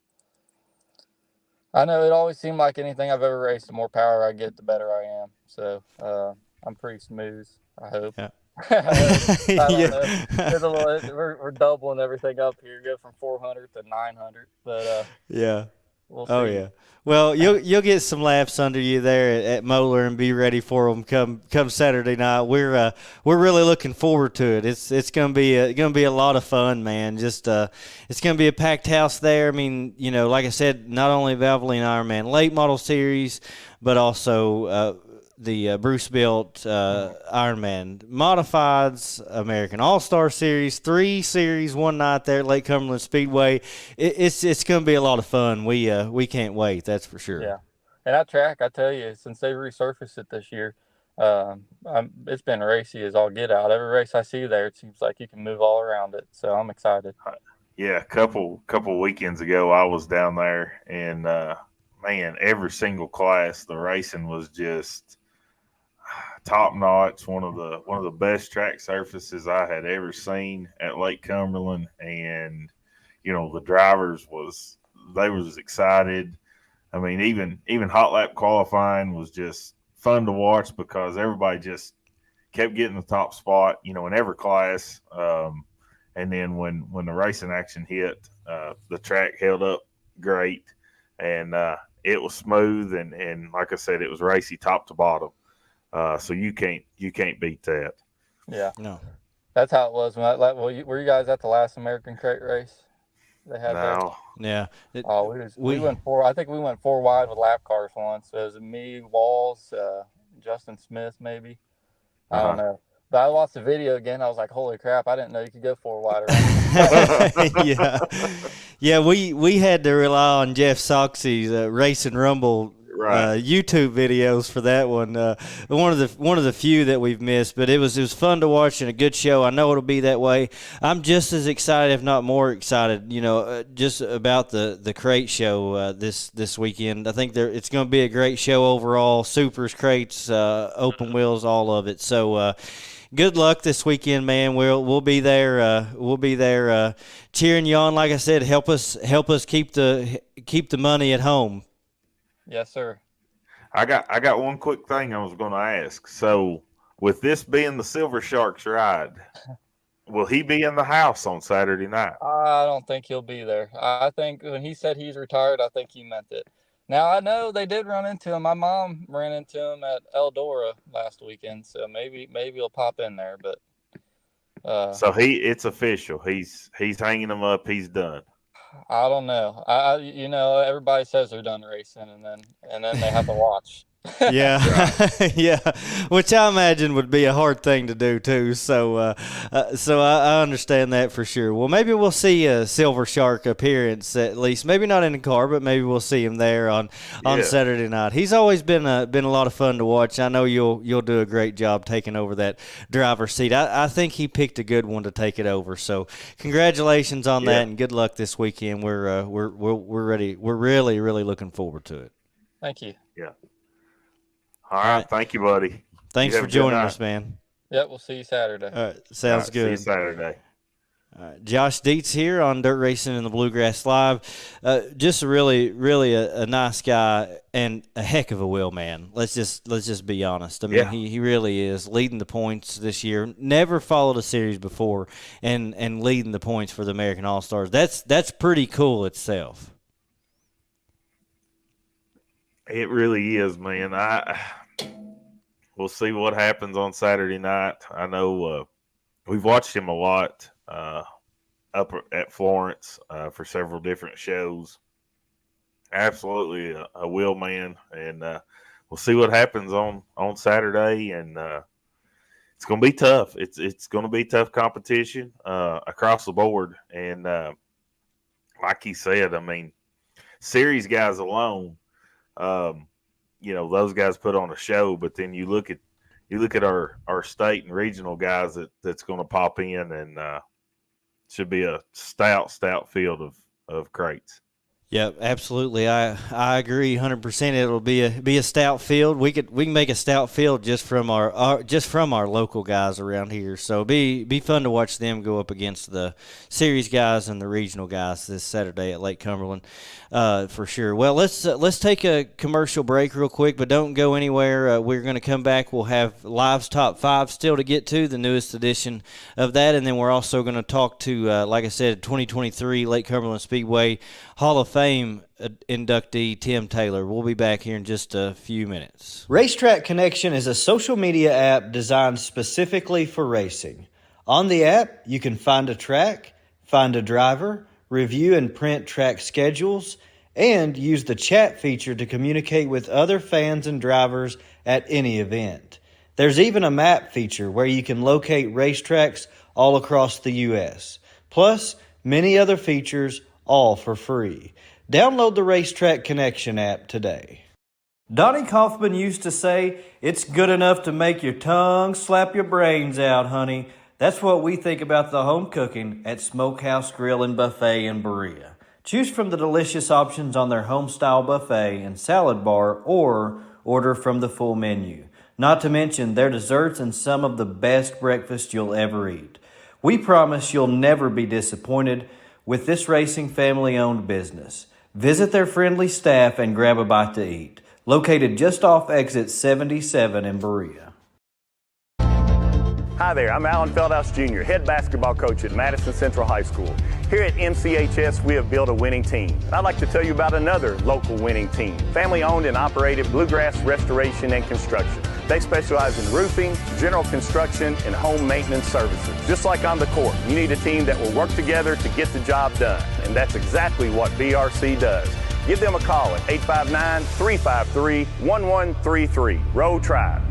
Speaker 5: it always seemed like anything I've ever raced, the more power I get, the better I am. So I'm pretty smooth, I hope.
Speaker 2: Yeah.
Speaker 5: I don't know. We're doubling everything up here, go from 400 to 900. But
Speaker 2: yeah.
Speaker 5: We'll see.
Speaker 2: Oh yeah. Well, you'll get some laps under you there at Moeller and be ready for them come Saturday night. We're really looking forward to it. It's gonna be a lot of fun, man. Just it's gonna be a packed house there. I mean, like I said, not only Valvoline Ironman Late Model Series, but also the Bruce built Ironman Modifieds, American All-Star Series, 3 series, one night there at Lake Cumberland Speedway. It's going to be a lot of fun. We can't wait, that's for sure.
Speaker 5: Yeah, and that track, I tell you, since they resurfaced it this year, it's been racy as all get out. Every race I see there, it seems like you can move all around it. So I'm excited.
Speaker 3: Yeah, a couple weekends ago, I was down there, and man, every single class, the racing was just top notch. One of the best track surfaces I had ever seen at Lake Cumberland, and the drivers was excited. I mean, even hot lap qualifying was just fun to watch because everybody just kept getting the top spot, in every class. And then when the racing action hit, the track held up great, and it was smooth, and like I said, it was racy top to bottom. So you can't beat that.
Speaker 5: Yeah,
Speaker 2: no,
Speaker 5: that's how it was. Were you guys at the last American Crate race? They had
Speaker 3: no.
Speaker 2: Yeah.
Speaker 5: We went 4. I think we went 4 wide with lap cars once. It was me, Walls, Justin Smith, maybe. I don't know. But I watched the video again. I was like, "Holy crap! I didn't know you could go 4 wide."
Speaker 2: Yeah. We had to rely on Jeff Soxey's Race and Rumble YouTube videos for that one. One of the few that we've missed, but it was fun to watch and a good show. I know it'll be that way. I'm just as excited, if not more excited, just about the crate show this weekend. I think it's going to be a great show overall. Supers, crates, open wheels, all of it. So. Good luck this weekend, man. We'll be there. We'll be there cheering you on. Like I said, help us keep the money at home.
Speaker 5: Yes, sir.
Speaker 3: I got one quick thing I was going to ask. So, with this being the Silver Sharks ride, will he be in the house on Saturday night?
Speaker 5: I don't think he'll be there. I think when he said he's retired, I think he meant it. Now, I know they did run into him. My mom ran into him at Eldora last weekend, so maybe he'll pop in there. But
Speaker 3: so it's official. He's hanging him up. He's done.
Speaker 5: I don't know. Everybody says they're done racing, and then they have to watch.
Speaker 2: Yeah, yeah, which I imagine would be a hard thing to do too. So, I understand that for sure. Well, maybe we'll see a Silver Shark appearance at least. Maybe not in the car, but maybe we'll see him there on Saturday night. He's always been a lot of fun to watch. I know you'll do a great job taking over that driver's seat. I think he picked a good one to take it over. So, congratulations on that, and good luck this weekend. We're ready. We're really looking forward to it.
Speaker 5: Thank you.
Speaker 3: Yeah. All right. Thank you, buddy.
Speaker 2: Thanks for joining us, man.
Speaker 5: Yep, we'll see you Saturday.
Speaker 2: All right, sounds good.
Speaker 3: See you Saturday.
Speaker 2: All right, Josh Dietz here on Dirt Racing in the Bluegrass Live. Just a really a nice guy and a heck of a wheel man. Let's just be honest. I mean, he really is leading the points this year. Never followed a series before, and leading the points for the American All Stars. That's pretty cool itself.
Speaker 3: It really is, man. We'll see what happens on Saturday night. I know we've watched him a lot up at Florence for several different shows. Absolutely a wheel man, and we'll see what happens on Saturday. And it's going to be tough. It's going to be tough competition across the board. And like he said, I mean, series guys alone. Those guys put on a show, but then you look at our state and regional guys that's going to pop in, and should be a stout field of crates.
Speaker 2: Yep, absolutely. I agree 100%. It'll be a stout field. We can make a stout field just from our local guys around here. So be fun to watch them go up against the series guys and the regional guys this Saturday at Lake Cumberland, for sure. Well, let's take a commercial break real quick, but don't go anywhere. We're going to come back. We'll have Live's Top 5 still to get to, the newest edition of that, and then we're also going to talk to, like I said, 2023 Lake Cumberland Speedway Hall of Fame inductee Tim Taylor. We'll be back here in just a few minutes.
Speaker 1: Racetrack Connection is a social media app designed specifically for racing. On the app, you can find a track, find a driver, review and print track schedules, and use the chat feature to communicate with other fans and drivers at any event. There's even a map feature where you can locate racetracks all across the U.S., plus many other features, all for free. Download the Racetrack Connection app today. Donnie Kaufman used to say, "It's good enough to make your tongue slap your brains out, honey." That's what we think about the home cooking at Smokehouse Grill and Buffet in Berea. Choose from the delicious options on their home-style buffet and salad bar, or order from the full menu. Not to mention their desserts and some of the best breakfast you'll ever eat. We promise you'll never be disappointed with this racing family-owned business. Visit their friendly staff and grab a bite to eat. Located just off exit 77 in Berea.
Speaker 6: Hi there, I'm Alan Feldhouse Jr., head basketball coach at Madison Central High School. Here at MCHS, we have built a winning team. I'd like to tell you about another local winning team, family-owned and operated Bluegrass Restoration and Construction. They specialize in roofing, general construction, and home maintenance services. Just like on the court, you need a team that will work together to get the job done, and that's exactly what BRC does. Give them a call at 859-353-1133. Road Tribe.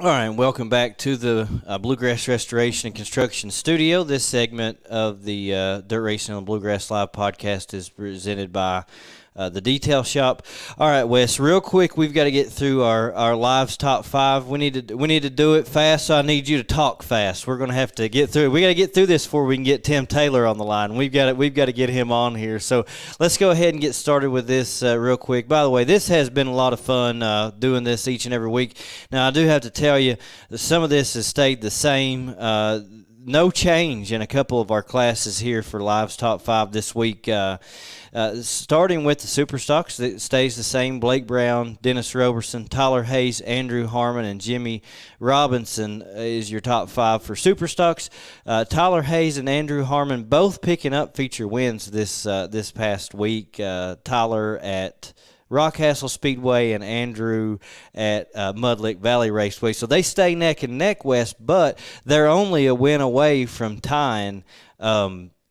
Speaker 2: All right, welcome back to the Bluegrass Restoration and Construction Studio. This segment of the Dirt Racing on Bluegrass Live podcast is presented by the Detail Shop. All right, Wes, real quick, we've got to get through our Live's Top 5. We need to do it fast, so I need you to talk fast. We're going to have to get through it. We got to get through this before we can get Tim Taylor on the line. We've got to get him on here. So let's go ahead and get started with this real quick. By the way, this has been a lot of fun doing this each and every week. Now, I do have to tell you, some of this has stayed the same. No change in a couple of our classes here for Live's Top 5 this week. Starting with the Super Stocks, it stays the same. Blake Brown, Dennis Roberson, Tyler Hayes, Andrew Harmon, and Jimmy Robinson is your top 5 for Super Stocks. Tyler Hayes and Andrew Harmon both picking up feature wins this past week. Tyler at Rockcastle Speedway and Andrew at Mudlick Valley Raceway. So they stay neck and neck, West, but they're only a win away from tying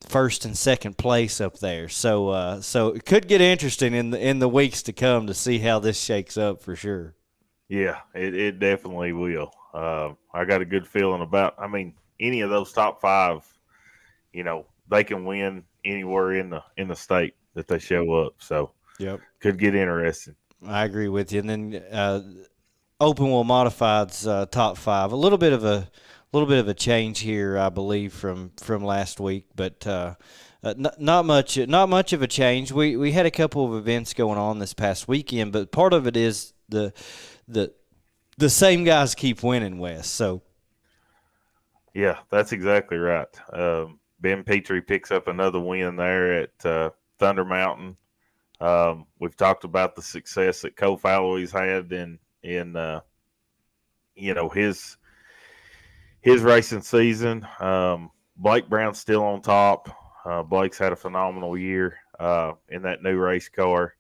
Speaker 2: first and second place up there. So so it could get interesting in the weeks to come to see how this shakes up for sure.
Speaker 3: Yeah, it definitely will. I got a good feeling about. I mean, any of those top 5, they can win anywhere in the state that they show up. So
Speaker 2: Yep,
Speaker 3: could get interesting.
Speaker 2: I agree with you. And then open wheel modifieds top 5, a little bit of a change here, I believe, from last week, but not much of a change. We had a couple of events going on this past weekend, but part of it is the same guys keep winning, Wes. So
Speaker 3: Yeah, that's exactly right. Ben Petrie picks up another win there at Thunder Mountain. We've talked about the success that Cole Falloway's had in his racing season. Blake Brown's still on top. Blake's had a phenomenal year in that new race car.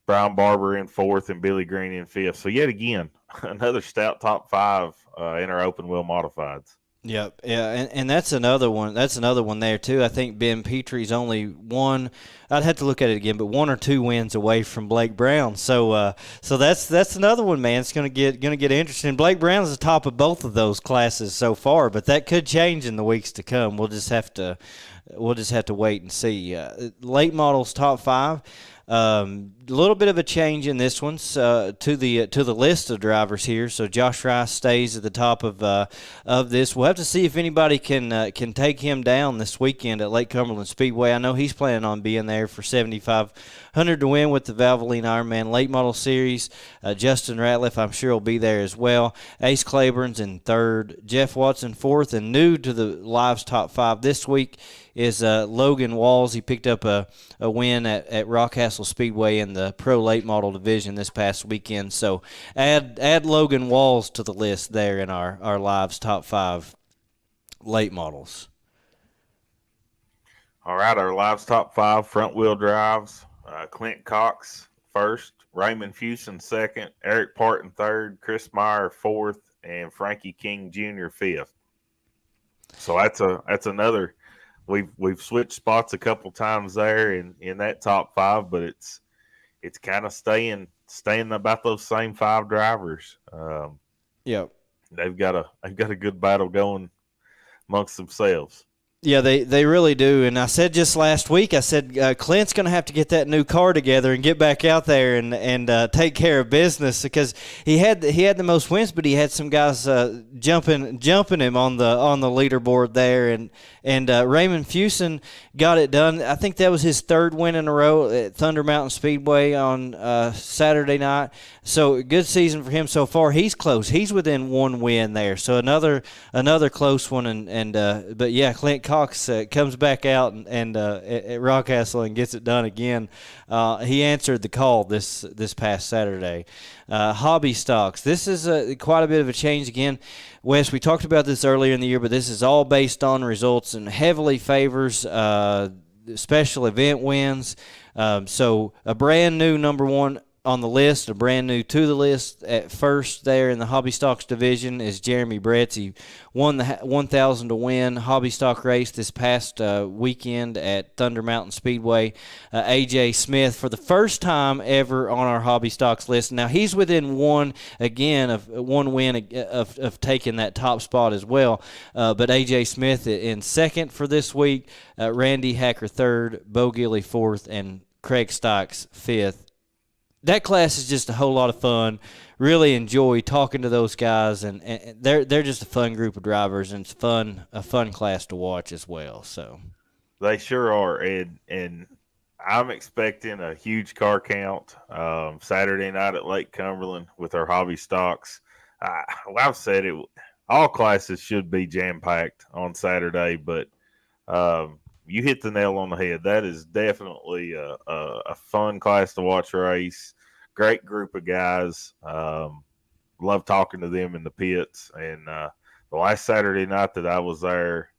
Speaker 3: Brian Barber in 4th and Billy Green in 5th. So yet again, another stout top 5 in our open wheel modifieds.
Speaker 2: Yep, yeah, and that's another one. That's another one there too. I think Ben Petrie's only one. I'd have to look at it again, but 1 or 2 wins away from Blake Brown. So that's another one, man. It's gonna get interesting. Blake Brown's the top of both of those classes so far, but that could change in the weeks to come. We'll just have to wait and see. Late models top 5. A little bit of a change in this one to the list of drivers here. So Josh Rice stays at the top of this. We'll have to see if anybody can take him down this weekend at Lake Cumberland Speedway. I know he's planning on being there for 7,500 to win with the Valvoline Ironman Late Model Series. Justin Ratliff, I'm sure, will be there as well. Ace Claiborne's in 3rd. Jeff Watson 4th, and new to the Live's top 5 this week is Logan Walls. He picked up a win at Rockcastle Speedway in the Pro Late Model Division this past weekend. So add Logan Walls to the list there in our Live's top 5 late models.
Speaker 3: All right, our Live's top 5 front wheel drives. Clint Cox 1st, Raymond Fuson 2nd, Eric Parton 3rd, Chris Meyer 4th, and Frankie King Jr. 5th. So that's another. We've switched spots a couple times there in that top 5, but it's kind of staying about those same 5 drivers.
Speaker 2: Yep.
Speaker 3: They've got a good battle going amongst themselves.
Speaker 2: Yeah, they really do. And I said just last week, I said Clint's going to have to get that new car together and get back out there and take care of business, because he had the most wins, but he had some guys jumping him on the leaderboard there. And Raymond Fuson got it done. I think that was his 3rd win in a row at Thunder Mountain Speedway on Saturday night. So good season for him so far. He's close. He's within 1 win there. So another close one. But yeah, Clint Cox comes back out and at Rockcastle and gets it done again. He answered the call this past Saturday. Hobby stocks. This is quite a bit of a change again. Wes, we talked about this earlier in the year, but this is all based on results and heavily favors special event wins. So a brand new number 1 on the list, a brand new to the list at first there in the Hobby Stocks division is Jeremy Bretz. He won the 1,000 to win Hobby Stock race this past weekend at Thunder Mountain Speedway. AJ Smith for the first time ever on our Hobby Stocks list. Now he's within 1 win of taking that top spot as well. But AJ Smith in 2nd for this week, Randy Hacker 3rd, Bo Gilly 4th, and Craig Stocks 5th. That class is just a whole lot of fun. Really enjoy talking to those guys, and they're just a fun group of drivers, and it's a fun class to watch as well. So
Speaker 3: they sure are, and I'm expecting a huge car count Saturday night at Lake Cumberland with our Hobby Stocks. I've said it; all classes should be jam packed on Saturday, but you hit the nail on the head. That is definitely a fun class to watch race. Great group of guys. Love talking to them in the pits. And the last Saturday night that I was there,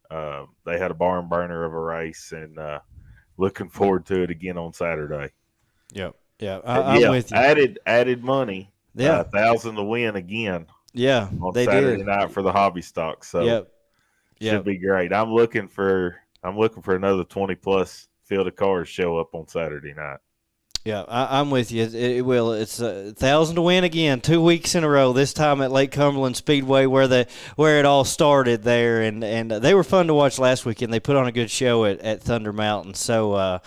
Speaker 3: they had a barn burner of a race, and looking forward to it again on Saturday.
Speaker 2: Yep. Yeah, I'm with you.
Speaker 3: Added money.
Speaker 2: Yeah.
Speaker 3: 1,000 to win again.
Speaker 2: Yeah,
Speaker 3: on
Speaker 2: they
Speaker 3: Saturday
Speaker 2: did.
Speaker 3: night for the Hobby Stock. So
Speaker 2: yep.
Speaker 3: Should be great. I'm looking for another 20+ field of cars show up on Saturday night.
Speaker 2: Yeah, I'm with you. It will. It's 1,000 to win again, 2 weeks in a row. This time at Lake Cumberland Speedway, where it all started there, and they were fun to watch last weekend. They put on a good show at Thunder Mountain. So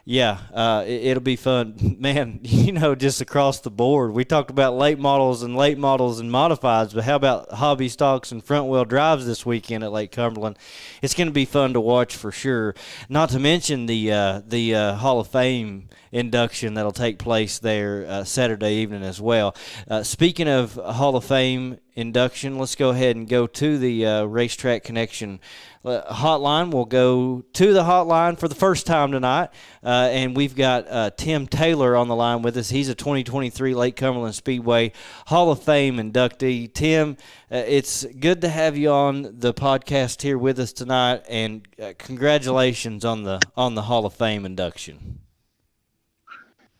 Speaker 2: it'll be fun, man. Just across the board. We talked about late models and modifieds, but how about hobby stocks and front wheel drives this weekend at Lake Cumberland? It's going to be fun to watch for sure. Not to mention the Hall of Fame induction that'll take place there Saturday evening as well. Speaking of Hall of Fame induction, let's go ahead and go to the Racetrack Connection hotline. We'll go to the hotline for the first time tonight, and we've got Tim Taylor on the line with us. He's a 2023 Lake Cumberland Speedway Hall of Fame inductee. Tim, it's good to have you on the podcast here with us tonight, and congratulations on the Hall of Fame induction.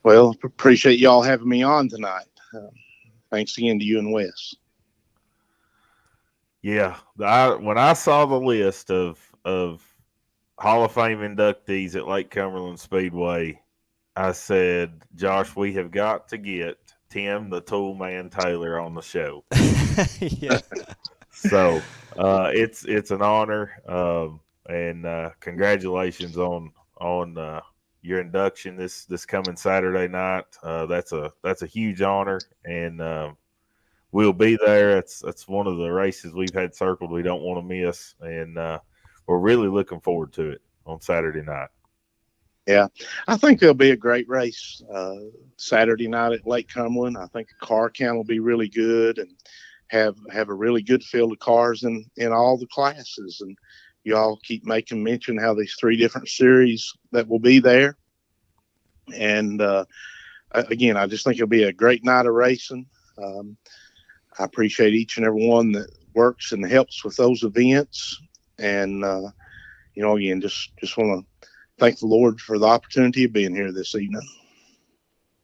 Speaker 7: Well, appreciate y'all having me on tonight. Thanks again to you and Wes.
Speaker 3: Yeah, when I saw the list of Hall of Fame inductees at Lake Cumberland Speedway, I said, Josh, we have got to get Tim the Tool Man Taylor on the show.
Speaker 2: Yeah.
Speaker 3: So it's an honor, and congratulations on your induction this coming Saturday night. That's a huge honor, and we'll be there. That's one of the races we've had circled we don't want to miss, and we're really looking forward to it on Saturday night.
Speaker 7: Yeah, I think there'll be a great race Saturday night at Lake Cumberland. I think the car count will be really good and have a really good field of cars in all the classes. And y'all keep making mention how these 3 different series that will be there. And again, I just think it'll be a great night of racing. I appreciate each and every one that works and helps with those events. And, again, just want to thank the Lord for the opportunity of being here this evening.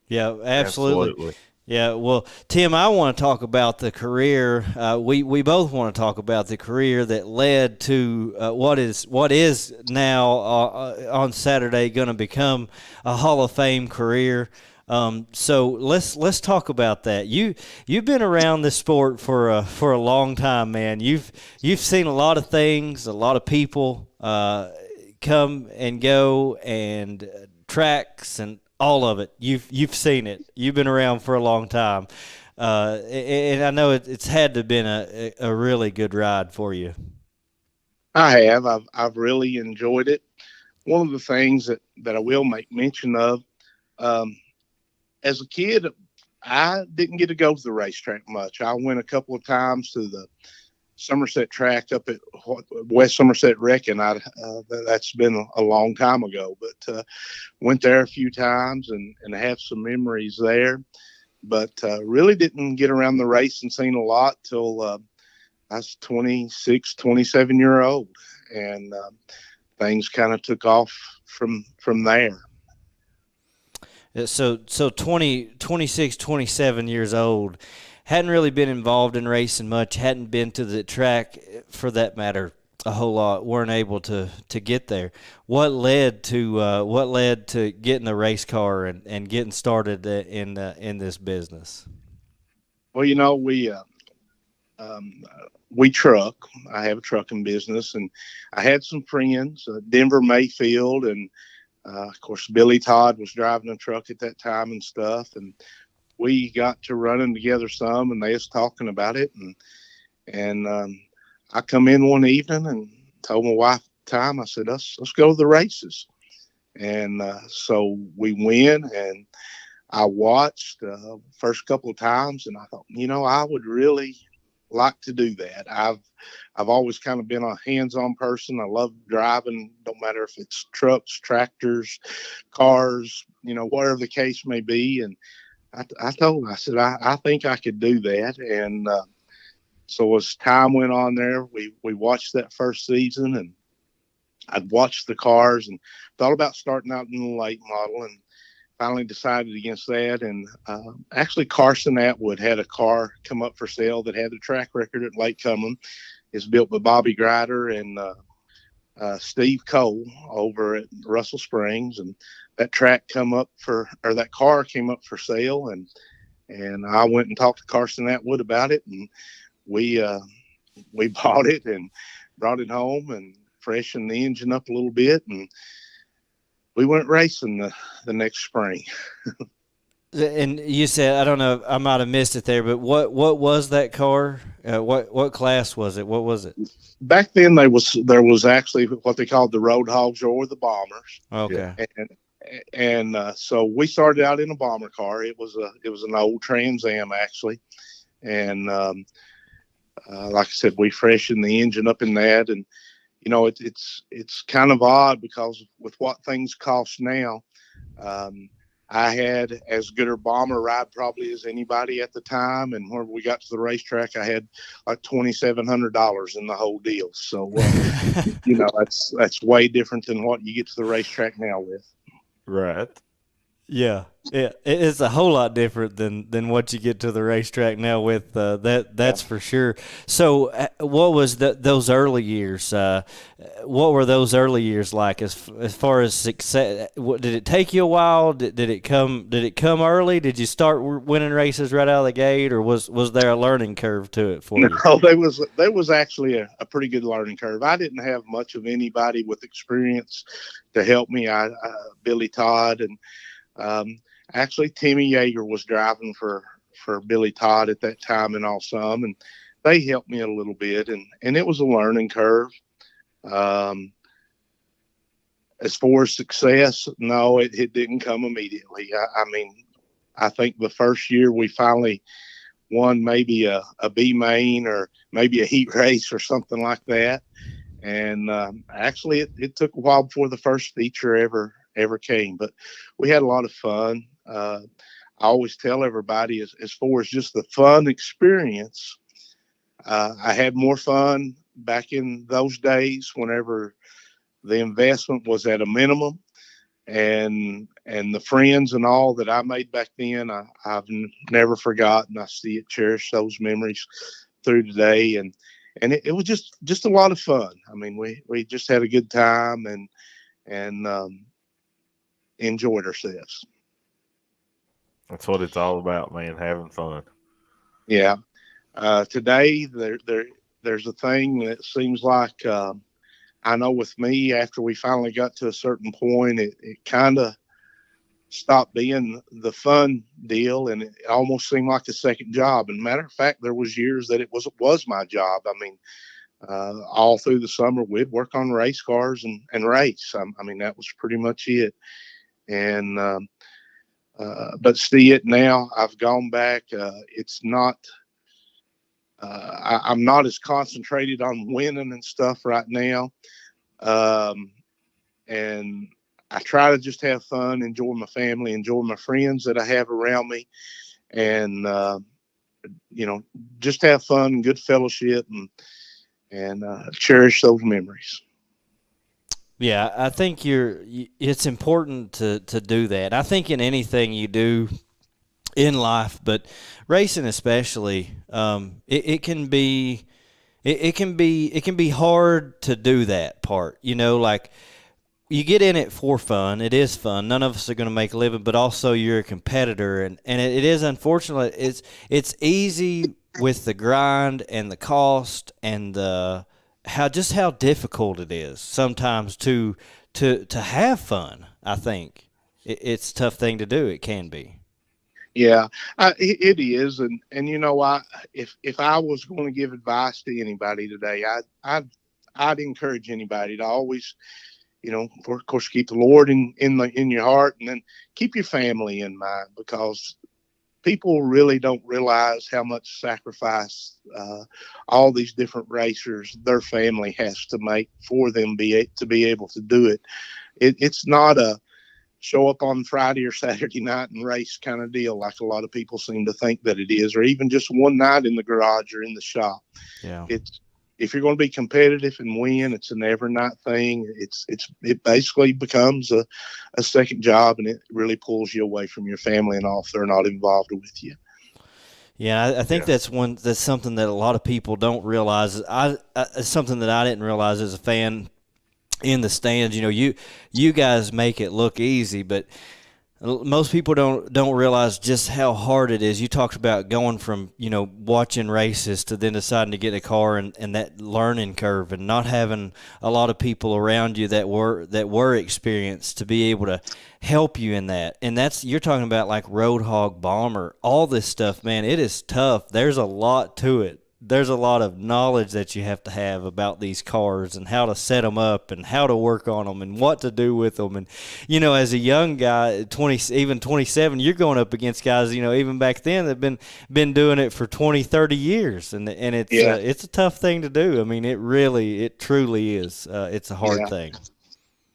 Speaker 2: Yeah, absolutely. Yeah, well, Tim, I want to talk about the career. We both want to talk about the career that led to what is now on Saturday going to become a Hall of Fame career. So let's talk about that. You've been around this sport for a long time, man. You've seen a lot of things, a lot of people come and go, and tracks and all of it. You've seen it. You've been around for a long time, and I know it's had to have been a really good ride for you.
Speaker 7: I have. I've really enjoyed it. One of the things that I will make mention of, as a kid, I didn't get to go to the racetrack much. I went a couple of times to the Somerset track up at West Somerset Rec, and that's been a long time ago, but went there a few times and have some memories there, but really didn't get around the race and seen a lot till I was 26, 27-year-old, and things kind of took off from there.
Speaker 2: So 26, 27 years old, hadn't really been involved in racing much, hadn't been to the track for that matter a whole lot, weren't able to get there. What led to getting the race car and getting started in this business?
Speaker 7: Well, we truck. I have a trucking business, and I had some friends, Denver Mayfield, and of course Billy Todd was driving a truck at that time and stuff, and we got to running together some, and they was talking about it, and I come in one evening and told my wife at the time, I said, let's go to the races. And so we went, and I watched first couple of times, and I thought, I would really like to do that. I've always kind of been a hands-on person. I love driving, don't matter if it's trucks, tractors, cars, whatever the case may be. And I told him, I said, I think I could do that. And so as time went on there, we watched that first season, and I'd watched the cars and thought about starting out in the late model, and finally decided against that. And actually Carson Atwood had a car come up for sale that had the track record at Lake Cumberland. It's built by Bobby Grider and Steve Cole over at Russell Springs, and that car came up for sale, and I went and talked to Carson Atwood about it, and we bought it and brought it home and freshened the engine up a little bit, and we went racing the next spring.
Speaker 2: And you said, I don't know, I might have missed it there, but what was that car? What class was it? What was it?
Speaker 7: Back then, there was actually what they called the Road Hogs or the Bombers.
Speaker 2: Okay.
Speaker 7: And so we started out in a bomber car. It was an old Trans Am actually, and like I said, we freshened the engine up in that, and it's kind of odd because with what things cost now. I had as good a bomber ride probably as anybody at the time, and when we got to the racetrack, I had like $2,700 in the whole deal. So, that's way different than what you get to the racetrack now with.
Speaker 3: Right.
Speaker 2: Yeah, it's a whole lot different than what you get to the racetrack now with that's for sure. So, what was those early years? What were those early years like as far as success? Did it take you a while? Did it come early? Did you start winning races right out of the gate, or was there a learning curve to it for you?
Speaker 7: No, there was actually a pretty good learning curve. I didn't have much of anybody with experience to help me. Billy Todd and actually Timmy Yeager was driving for Billy Todd at that time and Awesome, and they helped me a little bit, and it was a learning curve. As far as success, no, it didn't come immediately. I think the first year we finally won maybe a B main or maybe a heat race or something like that. And actually it took a while before the first feature ever came, but we had a lot of fun. I always tell everybody as far as just the fun experience, I had more fun back in those days whenever the investment was at a minimum, and the friends and all that I made back then, I've never forgotten. I cherish those memories through today, and it was just a lot of fun. I mean, we just had a good time and enjoyed ourselves.
Speaker 3: That's what it's all about, man, having fun.
Speaker 7: Yeah. Today there's a thing that seems like, I know with me, after we finally got to a certain point, it kind of stopped being the fun deal, and it almost seemed like a second job. And matter of fact, there was years that it was my job. I mean, all through the summer, we'd work on race cars and race. I mean, that was pretty much it. And but see it now, I've gone back. It's not. I'm not as concentrated on winning and stuff right now. And I try to just have fun, enjoy my family, enjoy my friends that I have around me, and, just have fun and good fellowship and cherish those memories.
Speaker 2: Yeah, I think it's important to do that. I think in anything you do in life, but racing especially, it can be hard to do that part. Like you get in it for fun. It is fun. None of us are going to make a living, but also you're a competitor, and it is unfortunate. It's easy with the grind and the cost and how difficult it is sometimes to have fun. I think it's a tough thing to do. It can be.
Speaker 7: Yeah, it is, and if I was going to give advice to anybody today, I'd encourage anybody to always, of course, keep the Lord in your heart, and then keep your family in mind, because people really don't realize how much sacrifice all these different racers, their family has to make for them to be able to do it. It's not a show up on Friday or Saturday night and race kind of deal like a lot of people seem to think that it is, or even just one night in the garage or in the shop.
Speaker 2: Yeah.
Speaker 7: If you're going to be competitive and win, it's an every night thing. It basically becomes a second job, and it really pulls you away from your family and all if they're not involved with you.
Speaker 2: Yeah, I think that's something that a lot of people don't realize. It's something that I didn't realize as a fan in the stands. You know, you guys make it look easy, but most people don't realize just how hard it is. You talked about going from, you know, watching races to then deciding to get a car, and that learning curve, and not having a lot of people around you that were experienced to be able to help you in that. And you're talking about like Road Hog, Bomber, all this stuff, man. It is tough. There's a lot to it. There's a lot of knowledge that you have to have about these cars and how to set them up and how to work on them and what to do with them. And, you know, as a young guy, 20, even 27, you're going up against guys, you know, even back then that have been doing it for 20, 30 years. And it's a tough thing to do. I mean, it truly is. It's a hard thing.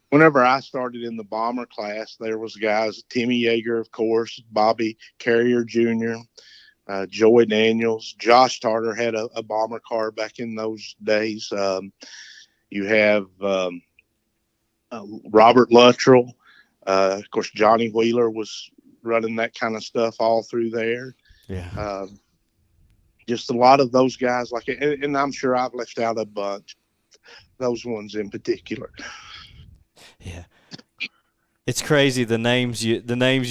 Speaker 7: Whenever I started in the Bomber class, there was guys, Timmy Yeager, of course, Bobby Carrier Jr., Joey Daniels, Josh Tarter had a Bomber car back in those days. You have Robert Luttrell. Of course, Johnny Wheeler was running that kind of stuff all through there.
Speaker 2: Yeah.
Speaker 7: Just a lot of those guys, and I'm sure I've left out a bunch, those ones in particular.
Speaker 2: Yeah. It's crazy the names you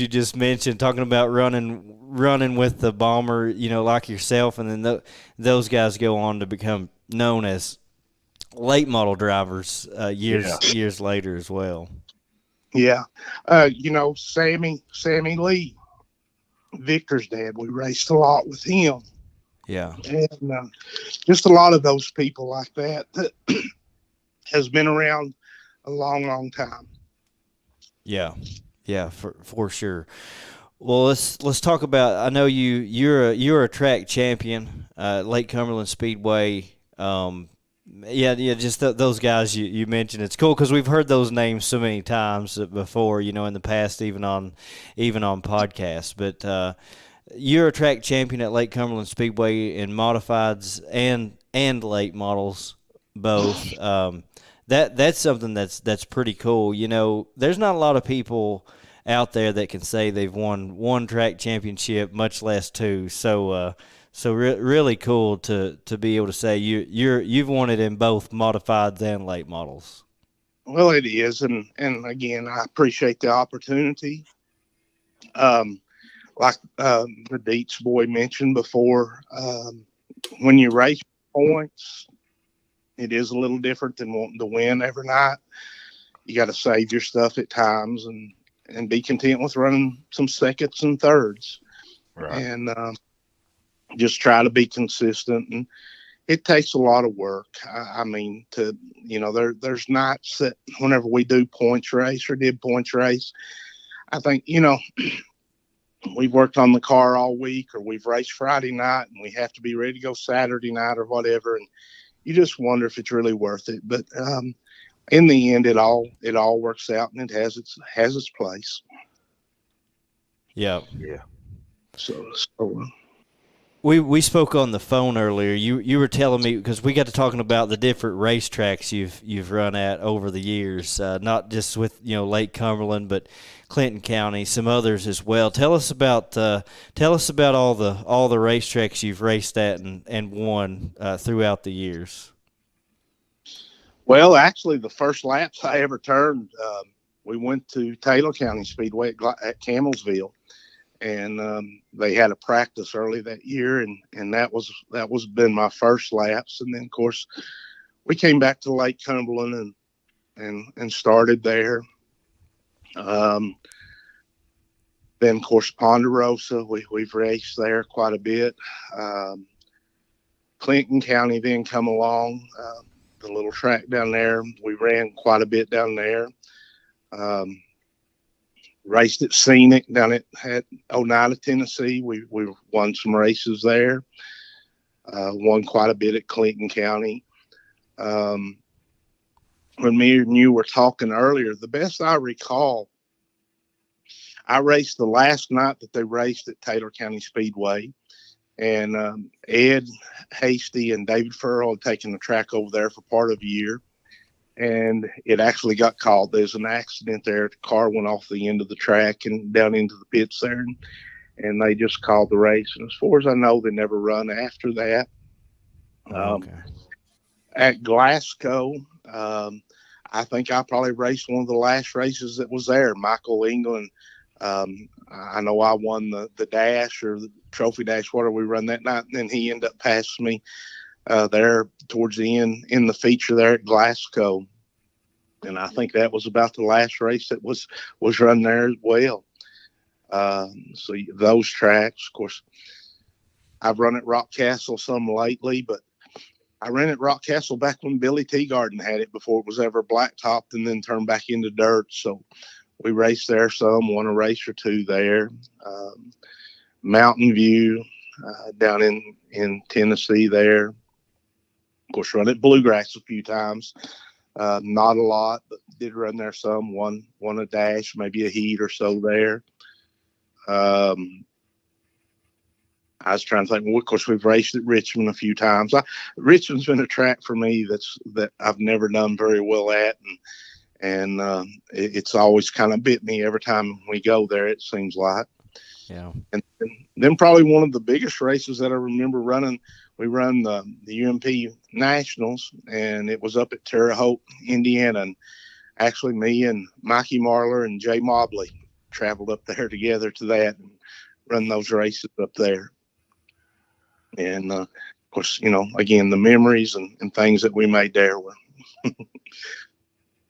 Speaker 2: just mentioned, talking about running with the Bomber, you know, like yourself, and then those guys go on to become known as late model drivers years later as well.
Speaker 7: Yeah, you know, Sammy Lee, Victor's dad. We raced a lot with him.
Speaker 2: Yeah,
Speaker 7: and just a lot of those people like that has been around a long time.
Speaker 2: Yeah, for sure. Well, let's talk about. I know you're a track champion, Lake Cumberland Speedway. Just those guys you mentioned. It's cool because we've heard those names so many times before, you know, in the past, even on podcasts. But you're a track champion at Lake Cumberland Speedway in modifieds and late models both. That's something that's pretty cool. You know, there's not a lot of people out there that can say they've won one track championship, much less two. So really cool to be able to say you've won it in both modifieds and late models.
Speaker 7: Well, it is, and again, I appreciate the opportunity. Like the Dietz boy mentioned before, when you race points, it is a little different than wanting to win every night. You got to save your stuff at times and be content with running some seconds and thirds.
Speaker 3: Right.
Speaker 7: And just try to be consistent. And it takes a lot of work. I mean, there's nights that whenever we do points race or did points race, I think, you know, we've worked on the car all week, or we've raced Friday night and we have to be ready to go Saturday night or whatever. And you just wonder if it's really worth it. But in the end, it all works out, and it has its place.
Speaker 2: Yeah.
Speaker 7: So
Speaker 2: we spoke on the phone earlier. You were telling me, because we got to talking about the different racetracks you've run at over the years, not just with, you know, Lake Cumberland, but Clinton County, some others as well. Tell us about all the racetracks you've raced at and won throughout the years.
Speaker 7: Well, actually, the first laps I ever turned, we went to Taylor County Speedway at Camelsville, and they had a practice early that year, and that was been my first laps. And then, of course, we came back to Lake Cumberland and started there. Then, of course, Ponderosa, we've raced there quite a bit. Clinton County then come along, the little track down there. We ran quite a bit down there. Raced at Scenic down at Oneida, Tennessee. We won some races there. Won quite a bit at Clinton County. When me and you were talking earlier, the best I recall, I raced the last night that they raced at Taylor County Speedway, and Ed Hasty and David Furl had taken the track over there for part of a year, and it actually got called. There's an accident there. The car went off the end of the track and down into the pits there, and they just called the race. And as far as I know, they never run after that.
Speaker 2: Okay.
Speaker 7: At Glasgow, I think I probably raced one of the last races that was there. Michael England. I know I won the dash or the trophy dash, whatever we run that night, and then he ended up passing me there towards the end in the feature there at Glasgow. And I think that was about the last race that was run there as well. So those tracks, of course, I've run at Rock Castle some lately, but I ran at Rock Castle back when Billy Teagarden had it before it was ever blacktopped and then turned back into dirt. So we raced there some, won a race or two there. Mountain View down in Tennessee there. Of course, run at Bluegrass a few times. Not a lot, but did run there some. Won a dash, maybe a heat or so there. I was trying to think. Well, of course, we've raced at Richmond a few times. Richmond's been a track for me that I've never done very well at, and it's always kind of bit me every time we go there. It seems like.
Speaker 2: Yeah.
Speaker 7: And then probably one of the biggest races that I remember running, we run the UMP Nationals, and it was up at Terre Haute, Indiana. And actually, me and Mikey Marler and Jay Mobley traveled up there together to that and run those races up there. And, of course, again, the memories and things that we made there will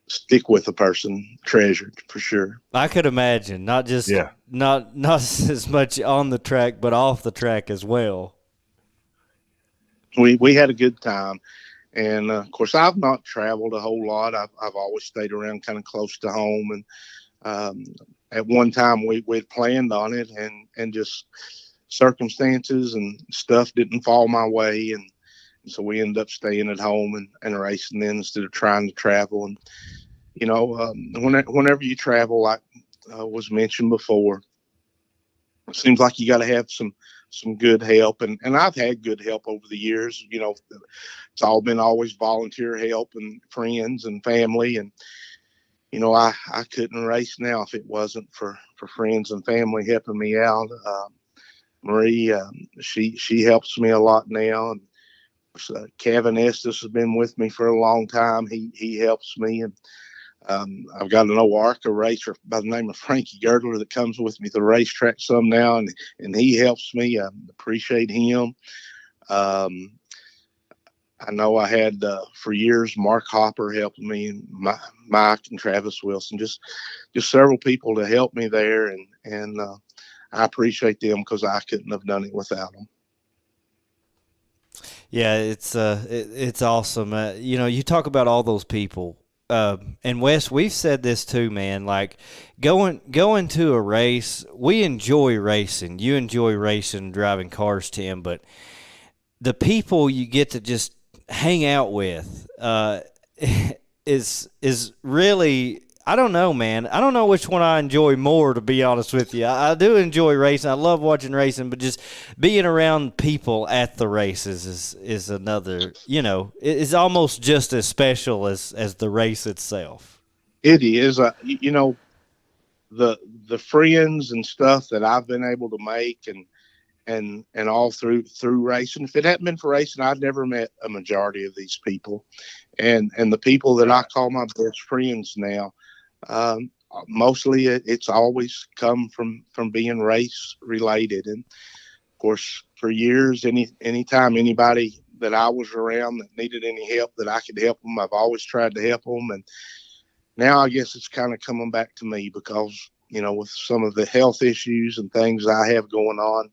Speaker 7: stick with a person, treasured for sure.
Speaker 2: I could imagine, not just not as much on the track, but off the track as well.
Speaker 7: We had a good time. And, of course, I've not traveled a whole lot. I've always stayed around kind of close to home. And at one time we'd planned on it and just circumstances and stuff didn't fall my way. And so we ended up staying at home and racing then instead of trying to travel. And, whenever you travel, like was mentioned before, it seems like you got to have some good help. And I've had good help over the years. It's all been always volunteer help and friends and family. And, I couldn't race now if it wasn't for friends and family helping me out. Marie, she helps me a lot now. And Kevin Estes has been with me for a long time. He helps me. And I've got an OARCA racer by the name of Frankie Girdler that comes with me to the racetrack some now, and he helps me. I appreciate him. I know I had for years Mark Hopper helping me, and Mike and Travis Wilson, just several people to help me there, and I appreciate them because I couldn't have done it without them.
Speaker 2: Yeah, it's awesome. You talk about all those people. And Wes, we've said this too, man, like going to a race, we enjoy racing. You enjoy racing, driving cars, Tim, but the people you get to just hang out with, is really, I don't know, man. I don't know which one I enjoy more, to be honest with you. I do enjoy racing. I love watching racing, but just being around people at the races is another, it's almost just as special as the race itself.
Speaker 7: It is. The friends and stuff that I've been able to make and all through racing. If it hadn't been for racing, I'd never met a majority of these people. And the people that I call my best friends now, mostly it's always come from being race related. And of course, for years, anytime anybody that I was around that needed any help that I could help them, I've always tried to help them. And now I guess it's kind of coming back to me because, with some of the health issues and things I have going on,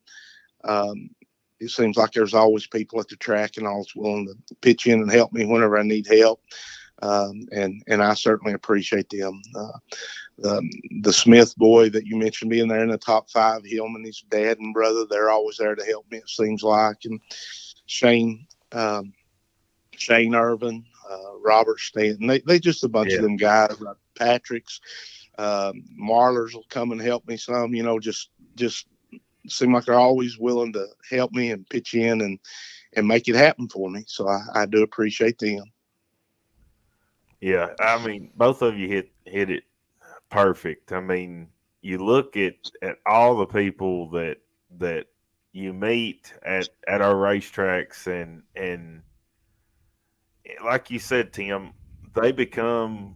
Speaker 7: it seems like there's always people at the track and always willing to pitch in and help me whenever I need help. And I certainly appreciate them. The Smith boy that you mentioned being there in the top 5, him and his dad and brother, they're always there to help me, it seems like. And Shane Irvin, Robert Stanton, they just a bunch of them guys. Patrick's, Marlers will come and help me some, just seem like they're always willing to help me and pitch in and make it happen for me. So I do appreciate them.
Speaker 3: Yeah, I mean, both of you hit it perfect. I mean, you look at all the people that that you meet at our racetracks, and like you said, Tim, they become,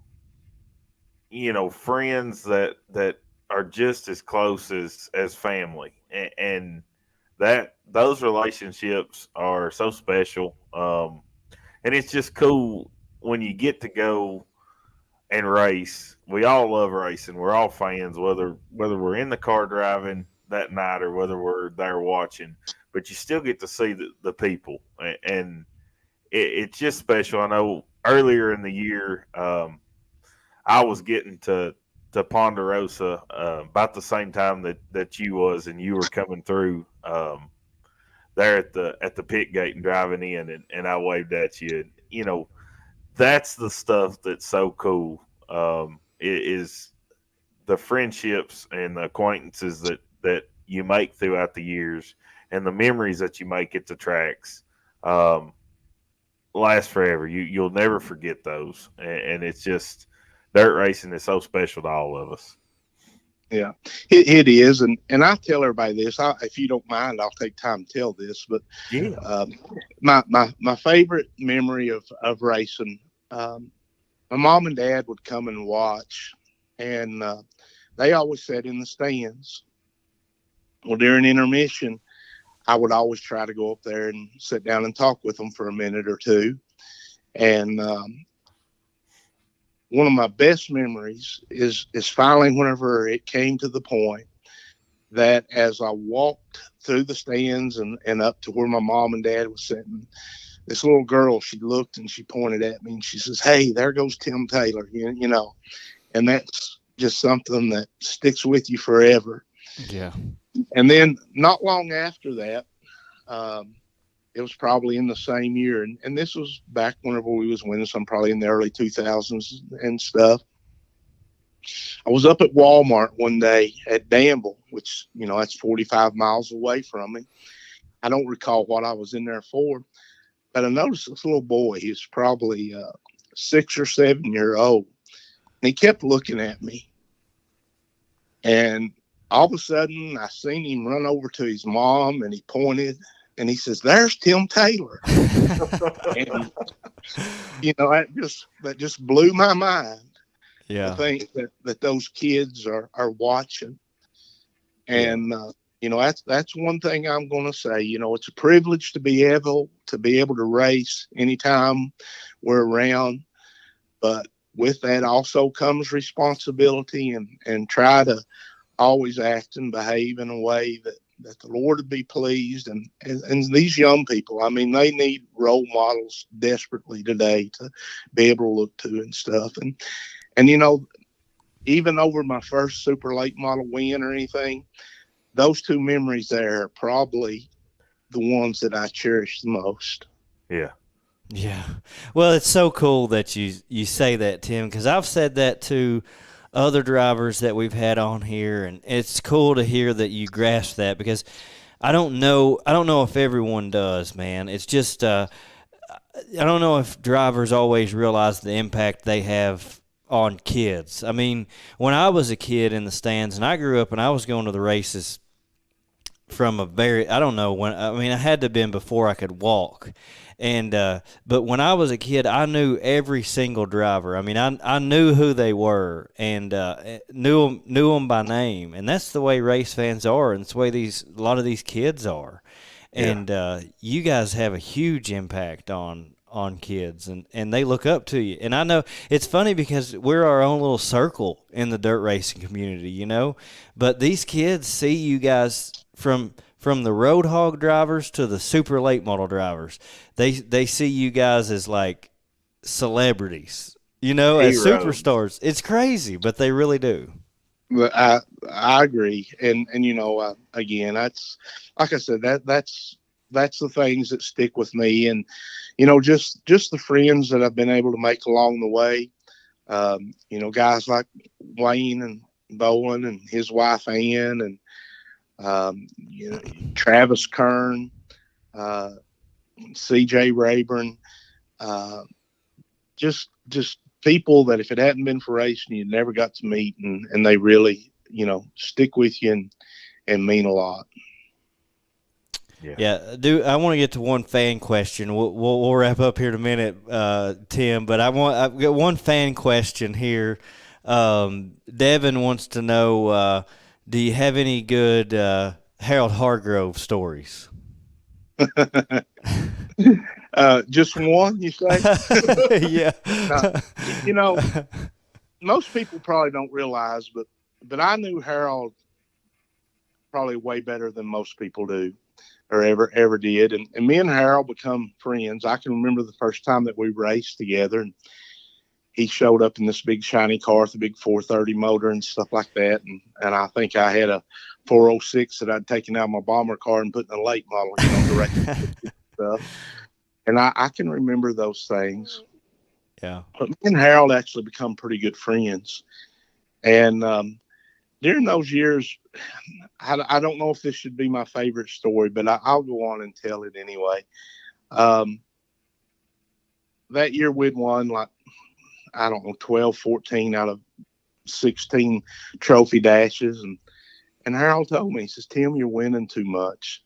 Speaker 3: friends that are just as close as family, and that those relationships are so special. And it's just cool when you get to go and race. We all love racing. We're all fans, whether we're in the car driving that night or whether we're there watching. But you still get to see the people, and it's just special. I know earlier in the year, I was getting to Ponderosa about the same time that you was, and you were coming through there at the pit gate and driving in, and I waved at you. And, that's the stuff that's so cool. It is the friendships and the acquaintances that you make throughout the years, and the memories that you make at the tracks last forever. You'll never forget those, and it's just dirt racing is so special to all of us.
Speaker 7: Yeah, it is, and I tell everybody this. If you don't mind, I'll take time to tell this. But
Speaker 3: Yeah,
Speaker 7: my favorite memory of racing, my mom and dad would come and watch, and they always sat in the stands. Well, during intermission, I would always try to go up there and sit down and talk with them for a minute or two. And one of my best memories is finally whenever it came to the point that as I walked through the stands and up to where my mom and dad was sitting, this little girl, she looked and she pointed at me and she says, "Hey, there goes Tim Taylor," and that's just something that sticks with you forever.
Speaker 2: Yeah.
Speaker 7: And then not long after that, it was probably in the same year, and this was back whenever we was winning some, probably in the early 2000s and stuff. I was up at Walmart one day at Danville, which, that's 45 miles away from me. I don't recall what I was in there for, but I noticed this little boy. He was probably 6 or 7 years old, and he kept looking at me. And all of a sudden, I seen him run over to his mom, and he pointed, and he says, "There's Tim Taylor." And, that just blew my mind.
Speaker 2: Yeah.
Speaker 7: I think that those kids are watching. And, that's one thing I'm going to say. It's a privilege to be able to race anytime we're around. But with that also comes responsibility, and try to always act and behave in a way that the Lord would be pleased. And these young people, I mean, they need role models desperately today to be able to look to and stuff. And even over my first super late model win or anything, those two memories there are probably the ones that I cherish the most.
Speaker 3: yeah.
Speaker 2: Yeah. Well, it's so cool that you say that, Tim, because I've said that to other drivers that we've had on here, and it's cool to hear that you grasp that, because I don't know if everyone does, man. It's just I don't know if drivers always realize the impact they have on kids. I mean, when I was a kid in the stands, and I grew up and I was going to the races from I had to have been before I could walk. And but when I was a kid, I knew every single driver. I mean, I knew who they were, and knew them by name. And that's the way race fans are, and it's the way a lot of these kids are. And you guys have a huge impact on kids, and they look up to you. And I know it's funny because we're our own little circle in the dirt racing community, but these kids see you guys from the road hog drivers to the super late model drivers. They see you guys as like celebrities, as superstars. It's crazy, but they really do.
Speaker 7: But I agree, and again, that's like I said, that's the things that stick with me, and just the friends that I've been able to make along the way. Guys like Wayne and Bowen and his wife Ann, and Travis Kern, CJ Rayburn, just people that if it hadn't been for racing, you never got to meet, and they really, stick with you and mean a lot.
Speaker 2: Yeah, I want to get to one fan question. We'll wrap up here in a minute, Tim. But I've got one fan question here. Devin wants to know: do you have any good Harold Hargrove stories?
Speaker 7: Just one, you say?
Speaker 2: Yeah.
Speaker 7: You know, most people probably don't realize, but I knew Harold probably way better than most people do or ever did. And me and Harold become friends. I can remember the first time that we raced together, and he showed up in this big shiny car with a big 430 motor and stuff like that. And I think I had a 406 that I'd taken out of my bomber car and put in a late model, direct stuff. And I can remember those things.
Speaker 2: Yeah.
Speaker 7: But me and Harold actually become pretty good friends. And during those years, I don't know if this should be my favorite story, but I'll go on and tell it anyway. That year we'd won 12, 14 out of 16 trophy dashes. And Harold told me, he says, Tim, you're winning too much.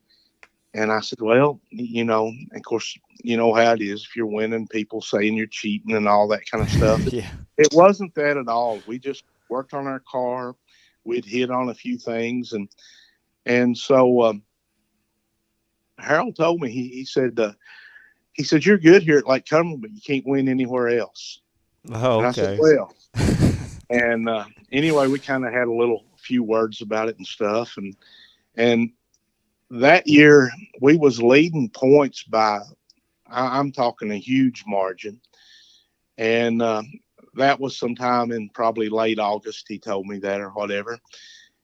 Speaker 7: And I said, well, of course, you know how it is. If you're winning, people saying you're cheating and all that kind of stuff.
Speaker 2: Yeah.
Speaker 7: It wasn't that at all. We just worked on our car. We'd hit on a few things. And so Harold told me, he said, you're good here at Lake Cumberland, but you can't win anywhere else.
Speaker 2: Oh,
Speaker 7: and
Speaker 2: okay.
Speaker 7: I said, well, and anyway, we kind of had a few words about it and stuff. And that year we was leading points by, I'm talking a huge margin. And that was sometime in probably late August. He told me that or whatever.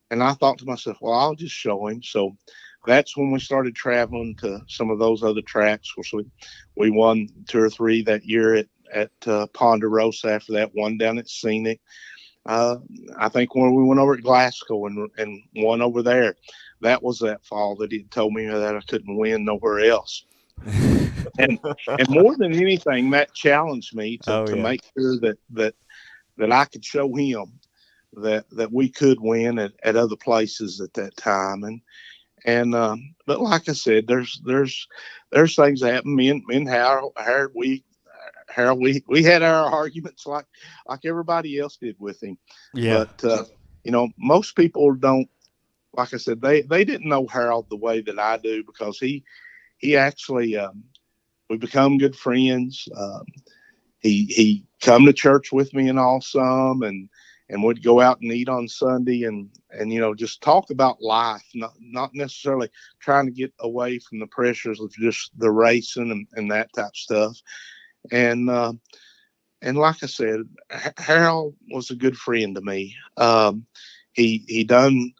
Speaker 7: And I thought to myself, well, I'll just show him. So that's when we started traveling to some of those other tracks. We won 2 or 3 that year at Ponderosa. After that, one down at Scenic. I think when we went over at Glasgow and won over there, that was that fall that he told me that I couldn't win nowhere else. and more than anything, that challenged me to make sure that I could show him that we could win at other places at that time. But like I said, there's things that happen. Me and Harold, we had our arguments like everybody else did with him.
Speaker 2: Yeah.
Speaker 7: But most people don't. Like I said, they didn't know Harold the way that I do, because he actually we become good friends. He come to church with me and all some, and would go out and eat on Sunday and just talk about life, not necessarily trying to get away from the pressures of just the racing and that type of stuff. And like I said, Harold was a good friend to me. He done.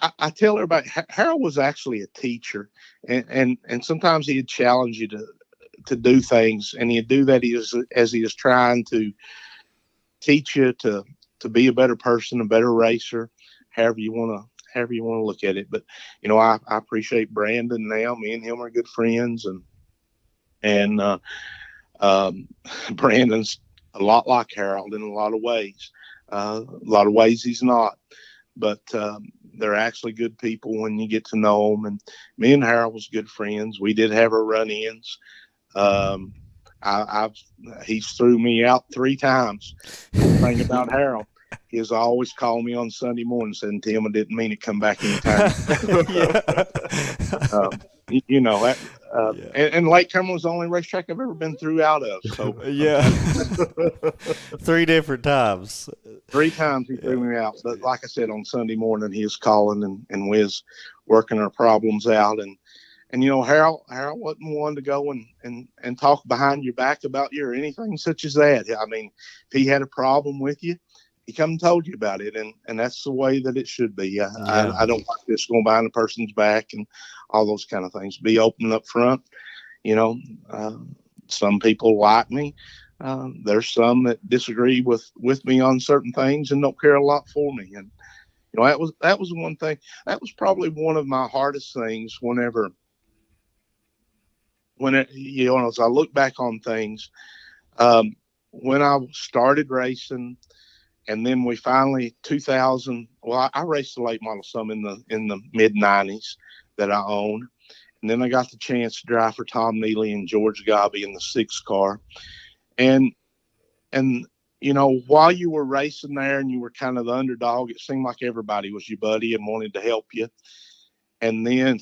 Speaker 7: I tell everybody, Harold was actually a teacher, and sometimes he'd challenge you to do things, and he'd do that as he was trying to teach you to be a better person, a better racer, however you want to look at it. But I appreciate Brandon now. Me and him are good friends, and Brandon's a lot like Harold in a lot of ways. A lot of ways he's not, but they're actually good people when you get to know them. And me and Harold was good friends. We did have our run-ins. He's threw me out 3 times. The thing about Harold, he has always called me on Sunday morning saying, Tim, I didn't mean to come back anytime. And Lake Cumberland was the only racetrack I've ever been through out of. So
Speaker 2: 3 different times.
Speaker 7: 3 times he threw me out. But like I said, on Sunday morning he was calling and we was working our problems out. And Harold wasn't one to go and talk behind your back about you or anything such as that. I mean, if he had a problem with you, he come and told you about it, and that's the way that it should be. I don't like this going behind a person's back and all those kind of things. Be open up front. Some people like me. There's some that disagree with me on certain things and don't care a lot for me. And that was one thing. That was probably one of my hardest things as I look back on things, when I started racing And then we finally 2000. Well, I raced the late model some in the mid '90s that I owned, and then I got the chance to drive for Tom Neely and George Gobby in the 6 car, and while you were racing there and you were kind of the underdog, it seemed like everybody was your buddy and wanted to help you. And then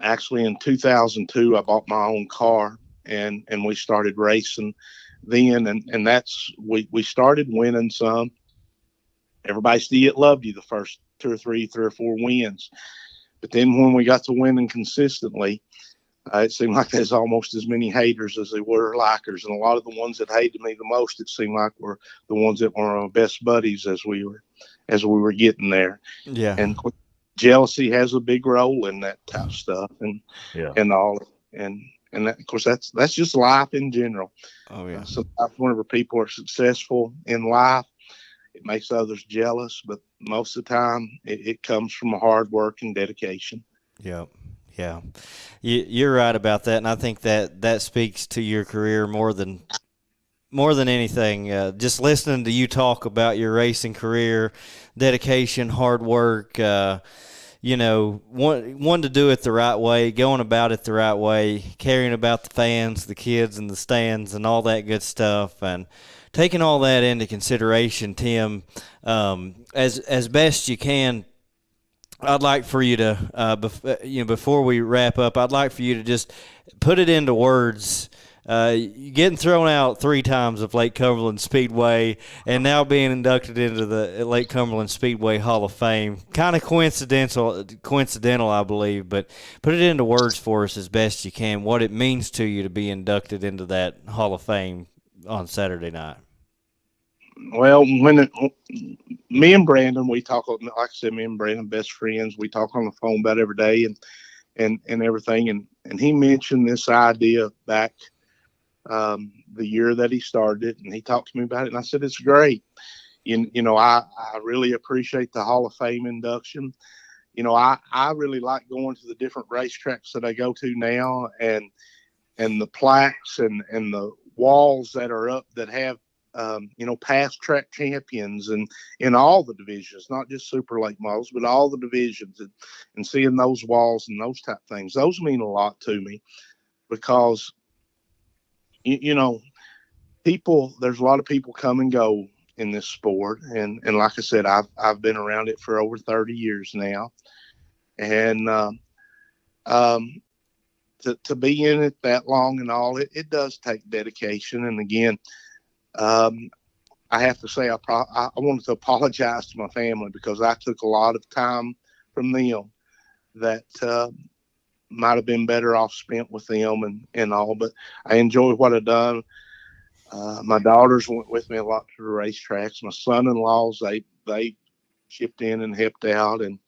Speaker 7: actually in 2002, I bought my own car and we started racing then. And that's, we started winning some. Everybody still loved you the first 3 or 4 wins. But then when we got to winning consistently, it seemed like there's almost as many haters as there were likers. And a lot of the ones that hated me the most, it seemed like, were the ones that were our best buddies as we were getting there.
Speaker 2: Yeah.
Speaker 7: And jealousy has a big role in that type of stuff and all. And that, of course, that's just life in general.
Speaker 2: Oh, yeah.
Speaker 7: So whenever people are successful in life, it makes others jealous. But most of the time, it comes from hard work and dedication.
Speaker 2: Yep. Yeah, you're right about that, and I think that speaks to your career more than anything. Just listening to you talk about your racing career, dedication, hard work, wanting to do it the right way, going about it the right way, caring about the fans, the kids, and the stands, and all that good stuff, and taking all that into consideration, Tim, as best you can. I'd like for you to, before we wrap up, I'd like for you to just put it into words. Getting thrown out 3 times of Lake Cumberland Speedway and now being inducted into the Lake Cumberland Speedway Hall of Fame. Kind of coincidental, I believe, but put it into words for us as best you can, what it means to you to be inducted into that Hall of Fame on Saturday night.
Speaker 7: Well, me and Brandon, we talk, like I said, me and Brandon, best friends. We talk on the phone about every day and everything. And he mentioned this idea back the year that he started, and he talked to me about it. And I said, it's great. I really appreciate the Hall of Fame induction. I really like going to the different racetracks that I go to now and the plaques and the walls that are up that have, past track champions and in all the divisions, not just super late models, but all the divisions and seeing those walls and those type of things. Those mean a lot to me because, there's a lot of people come and go in this sport. And like I said, I've been around it for over 30 years now. And, to be in it that long and all, it does take dedication. And again, I have to say, I wanted to apologize to my family because I took a lot of time from them that might have been better off spent with them and all. But I enjoy what I've done. My daughters went with me a lot to the racetracks. My son-in-laws, they chipped in and helped out. And,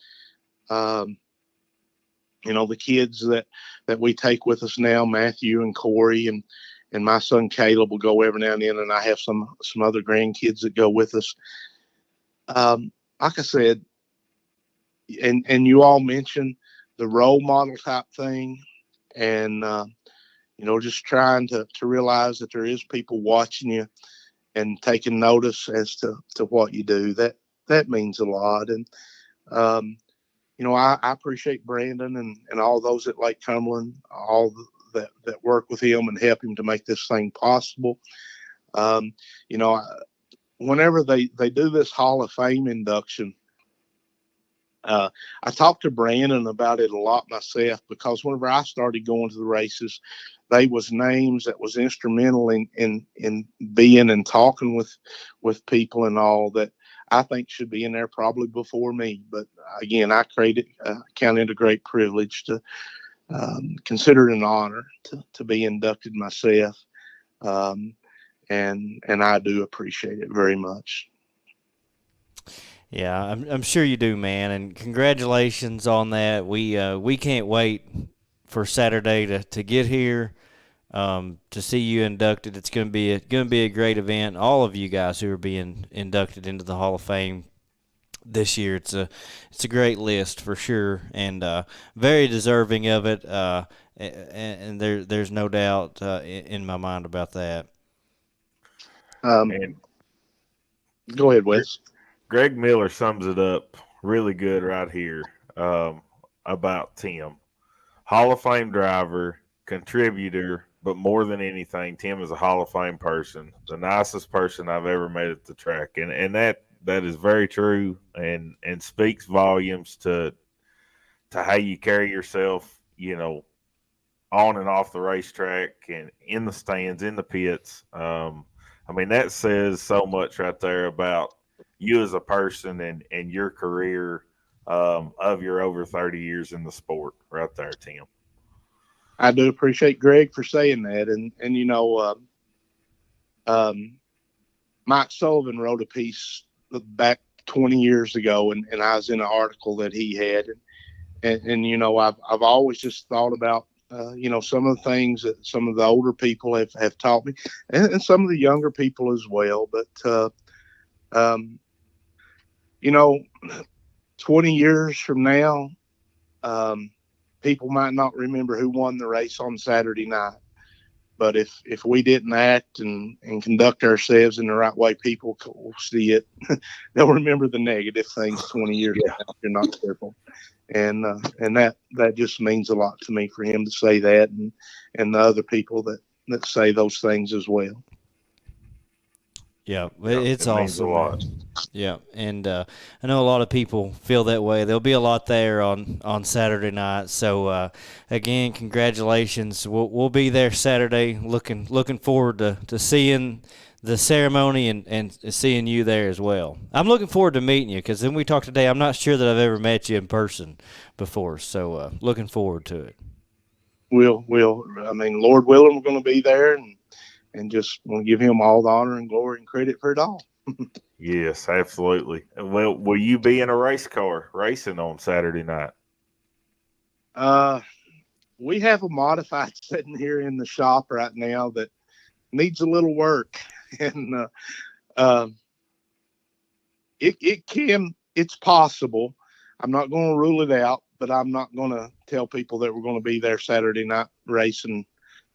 Speaker 7: the kids that we take with us now, Matthew and Corey and my son Caleb will go every now and then, and I have some other grandkids that go with us. Like I said, and you all mentioned the role model type thing, and just trying to realize that there is people watching you and taking notice as to what you do. That means a lot, and I appreciate Brandon and all those at Lake Cumberland, all that work with him and help him to make this thing possible. Whenever they do this Hall of Fame induction, I talked to Brandon about it a lot myself because whenever I started going to the races, they was names that was instrumental in being and talking with people and all that I think should be in there probably before me. But again, I count it a great privilege to consider it an honor to be inducted myself. And I do appreciate it very much.
Speaker 2: Yeah, I'm sure you do, man, and congratulations on that. We can't wait for Saturday to get here, to see you inducted. It's going to be a great event. All of you guys who are being inducted into the Hall of Fame this year, it's a great list for sure, and very deserving of it. And there's no doubt in my mind about that.
Speaker 7: Go ahead, Wes.
Speaker 3: Greg Miller sums it up really good right here about Tim. Hall of Fame driver, contributor, but more than anything, Tim is a Hall of Fame person, the nicest person I've ever met at the track, and that is very true, and speaks volumes to how you carry yourself, on and off the racetrack and in the stands, in the pits. I mean, that says so much right there about you as a person and your career of your over 30 years in the sport right there, Tim.
Speaker 7: I do appreciate Greg for saying that. And Mike Sullivan wrote a piece back 20 years ago, and I was in an article that he had. And I've always just thought about, some of the things that some of the older people have taught me, and some of the younger people as well. But, 20 years from now, people might not remember who won the race on Saturday night. But if we didn't act and conduct ourselves in the right way, people will see it. They'll remember the negative things 20 years from now if you're not careful. And that just means a lot to me for him to say that, and the other people that say those things as well.
Speaker 2: Yeah, it's awesome. Yeah, and I know a lot of people feel that way. There'll be a lot there on Saturday night. So again, congratulations. We'll be there Saturday. Looking forward to seeing the ceremony and seeing you there as well. I'm looking forward to meeting you, because then we talked today. I'm not sure that I've ever met you in person before. So looking forward to it.
Speaker 7: We'll. I mean, Lord willing, we're going to be there, and just want to give him all the honor and glory and credit for it all.
Speaker 3: Yes, absolutely. Well, will you be in a race car racing on Saturday night?
Speaker 7: We have a modified sitting here in the shop right now that needs a little work, and it's possible. I'm not going to rule it out, but I'm not going to tell people that we're going to be there Saturday night racing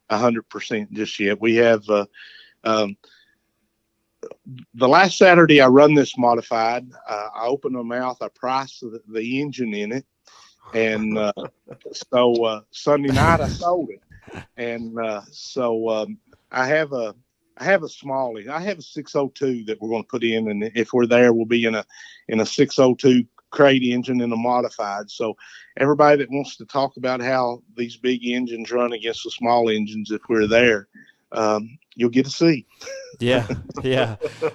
Speaker 7: 100% just yet. We have the last Saturday I run this modified, I opened my mouth, I priced the engine in it, and so Sunday night I sold it, and so I have a Smalley. I have a 602 that we're going to put in, and if we're there, we'll be in a 602 crate engine in a modified. So everybody that wants to talk about how these big engines run against the small engines, if we're there, you'll get to see.
Speaker 2: Yeah.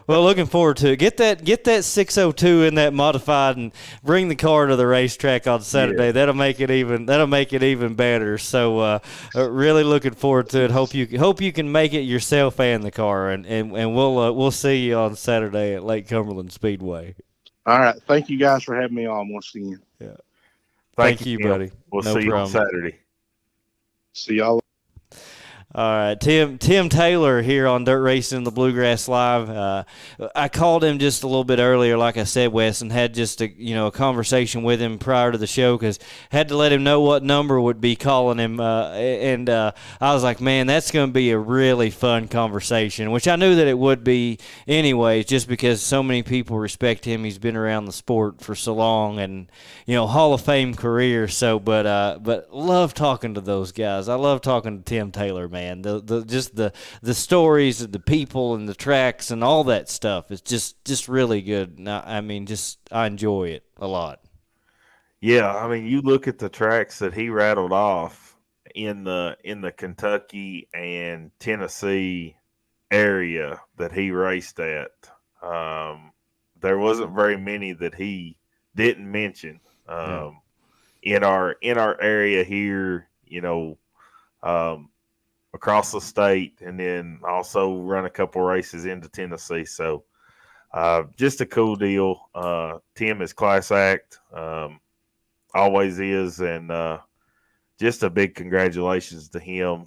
Speaker 2: Well, looking forward to it. Get that 602 in that modified and bring the car to the racetrack on Saturday. Yeah. That'll make it even better. So really looking forward to it. Hope you can make it yourself and the car, and we'll see you on Saturday at Lake Cumberland Speedway.
Speaker 7: All right. Thank you guys for having me on once again.
Speaker 2: Yeah. Thank you, buddy.
Speaker 3: We'll see you on Saturday.
Speaker 7: See y'all.
Speaker 2: All right, Tim Taylor here on Dirt Racing the Bluegrass Live. I called him just a little bit earlier, like I said, Wes, and had just a conversation with him prior to the show, because had to let him know what number would be calling him. And I was like, man, that's going to be a really fun conversation, which I knew that it would be anyways, just because so many people respect him. He's been around the sport for so long, and Hall of Fame career. So, but love talking to those guys. I love talking to Tim Taylor, man. The stories of the people and the tracks and all that stuff is just really good. I mean, I enjoy it a lot.
Speaker 3: Yeah, I mean, you look at the tracks that he rattled off in the Kentucky and Tennessee area that he raced at. There wasn't very many that he didn't mention. In our area here, across the state, and then also run a couple races into Tennessee. So just a cool deal. Tim is class act, always is, and just a big congratulations to him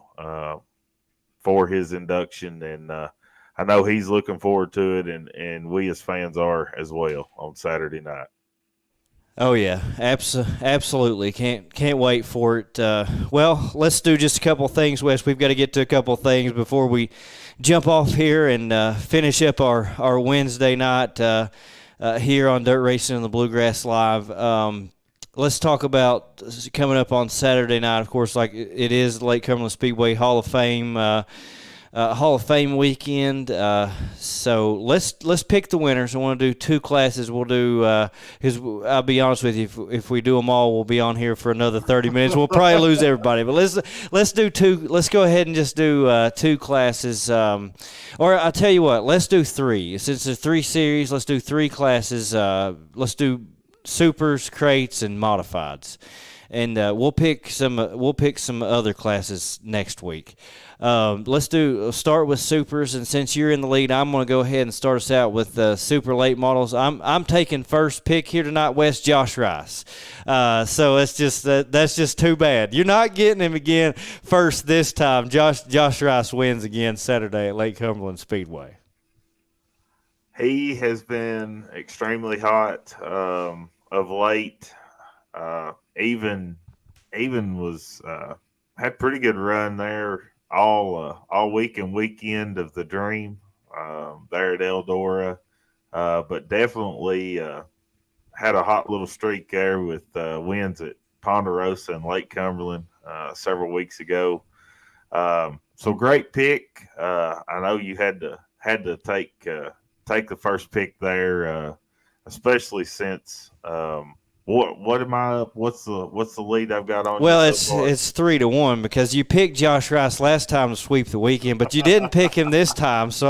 Speaker 3: for his induction. And I know he's looking forward to it, and we as fans are as well on Saturday night.
Speaker 2: Oh yeah, absolutely. Can't wait for it. Well, let's do just a couple things, Wes. We've got to get to a couple things before we jump off here and finish up our Wednesday night here on Dirt Racing and the Bluegrass Live. Let's talk about coming up on Saturday night. Of course, like it is Lake Cumberland Speedway Hall of Fame weekend. So let's pick the winners. I want to do two classes. We'll do because I'll be honest with you, if we do them all, we'll be on here for another 30 minutes. We'll probably lose everybody. But let's do two. Let's go ahead and just do two classes. Or I'll tell you what. Let's do three. Since it's a 3 series, let's do 3 classes. Let's do supers, crates, and modifieds. And we'll pick some other classes next week. Let's start with supers, and since you're in the lead, I'm going to go ahead and start us out with super late models. I'm taking first pick here tonight, West Josh Rice. So it's just that's just too bad. You're not getting him again first this time. Josh Rice wins again Saturday at Lake Cumberland Speedway.
Speaker 3: He has been extremely hot of late. Even was had pretty good run there all week and weekend of the Dream there at Eldora, but definitely had a hot little streak there with wins at Ponderosa and Lake Cumberland several weeks ago. So great pick. I know you had to take the first pick there, especially since. What am I up? What's the lead I've got on?
Speaker 2: Well, it's 3-1 because you picked Josh Rice last time to sweep the weekend, but you didn't pick him this time. So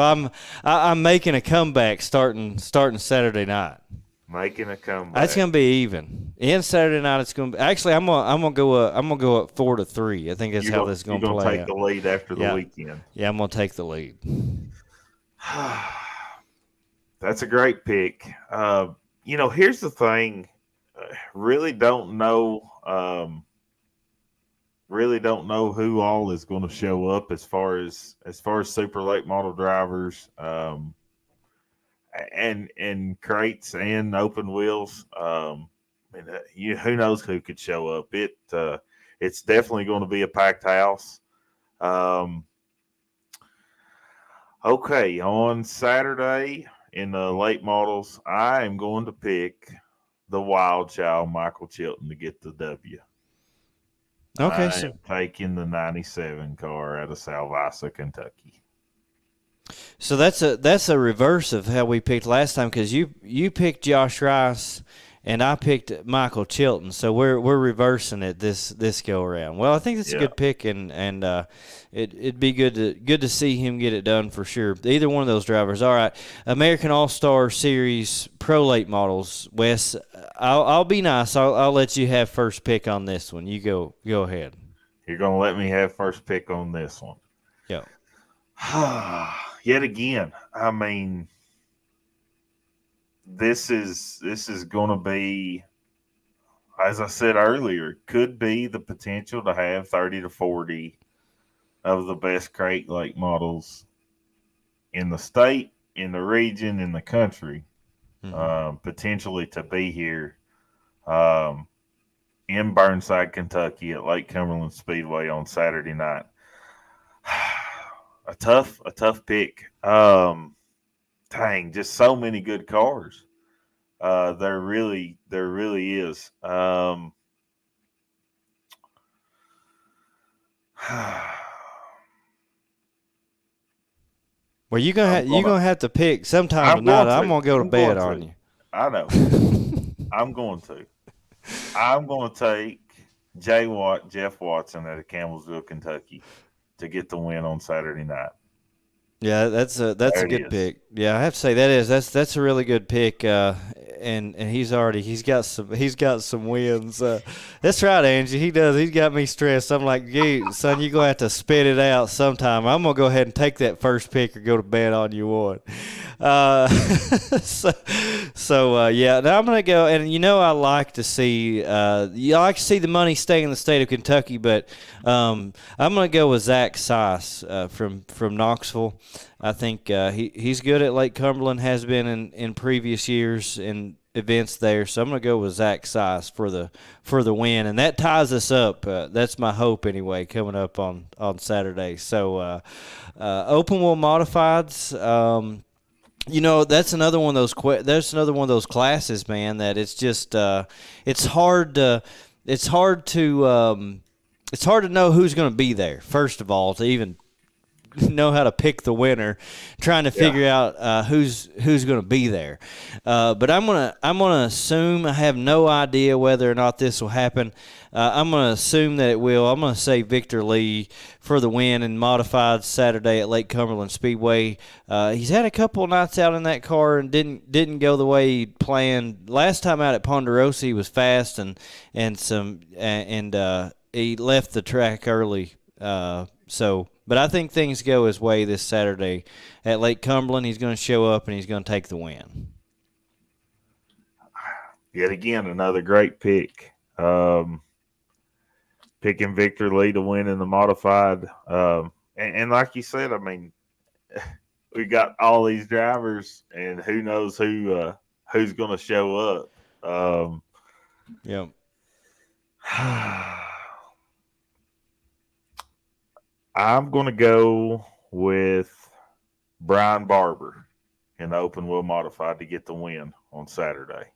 Speaker 2: I'm making a comeback starting Saturday night.
Speaker 3: Making a comeback.
Speaker 2: That's gonna be even. And Saturday night it's gonna be. Actually, I'm gonna go up 4-3. I think that's how this is gonna play.
Speaker 3: You're gonna take the lead after the weekend.
Speaker 2: Yeah, I'm gonna take the lead.
Speaker 3: That's a great pick. Here's the thing. Really don't know who all is going to show up as far as super late model drivers and crates and open wheels. Who knows who could show up? It's definitely going to be a packed house. Okay, on Saturday in the late models, I am going to pick the wild child, Michael Chilton, to get the W.
Speaker 2: Okay,
Speaker 3: so taking the 97 car out of Salvasa, Kentucky.
Speaker 2: So that's a reverse of how we picked last time because you picked Josh Rice and I picked Michael Chilton. So we're reversing it this go around. Well, I think it's a good pick and it'd be good to see him get it done for sure. Either one of those drivers. All right, American All-Star Series Pro Late Models. Wes, I'll be nice. I'll let you have first pick on this one. You go ahead.
Speaker 3: You're gonna let me have first pick on this one.
Speaker 2: Yeah.
Speaker 3: Yet again, I mean, this is going to be, as I said earlier, could be the potential to have 30 to 40 of the best crate late models in the state, in the region, in the country, potentially to be here in Burnside, Kentucky at Lake Cumberland Speedway on Saturday night. A tough pick. Dang, just so many good cars. There really is.
Speaker 2: Well, you're gonna have to pick sometime tonight. I'm gonna go to bed on you.
Speaker 3: I know. I'm going to take Jeff Watson out of Campbellsville, Kentucky, to get the win on Saturday night.
Speaker 2: Yeah, that's a good pick. Yeah, I have to say that's a really good pick. And he's got some wins. That's right, Angie. He does. He's got me stressed. I'm like, son, you're gonna have to spit it out sometime. I'm gonna go ahead and take that first pick or go to bed on you one. Yeah. Now I'm gonna go, and I like to see the money stay in the state of Kentucky, but I'm gonna go with Zach Seiss from Knoxville. I think he's good at Lake Cumberland, has been in previous years, and events there, so I'm going to go with Zach Sice for the win, and that ties us up. That's my hope anyway, coming up on Saturday. So open wheel modifieds. That's another one of those classes, man, that it's just it's hard to know who's going to be there, first of all, to even know how to pick the winner, trying to figure out who's going to be there. But I'm gonna assume, I have no idea whether or not this will happen. I'm gonna assume that it will. I'm gonna say Victor Lee for the win in modified Saturday at Lake Cumberland Speedway. He's had a couple of nights out in that car and didn't go the way he planned. Last time out at Ponderosa, he was fast and he left the track early. But I think things go his way this Saturday at Lake Cumberland. He's going to show up and he's going to take the win.
Speaker 3: Yet again, another great pick. Picking Victor Lee to win in the modified. And like you said, I mean, we got all these drivers, and who knows who's going to show up.
Speaker 2: Yep.
Speaker 3: I'm going to go with Brian Barber in the open wheel modified to get the win on Saturday.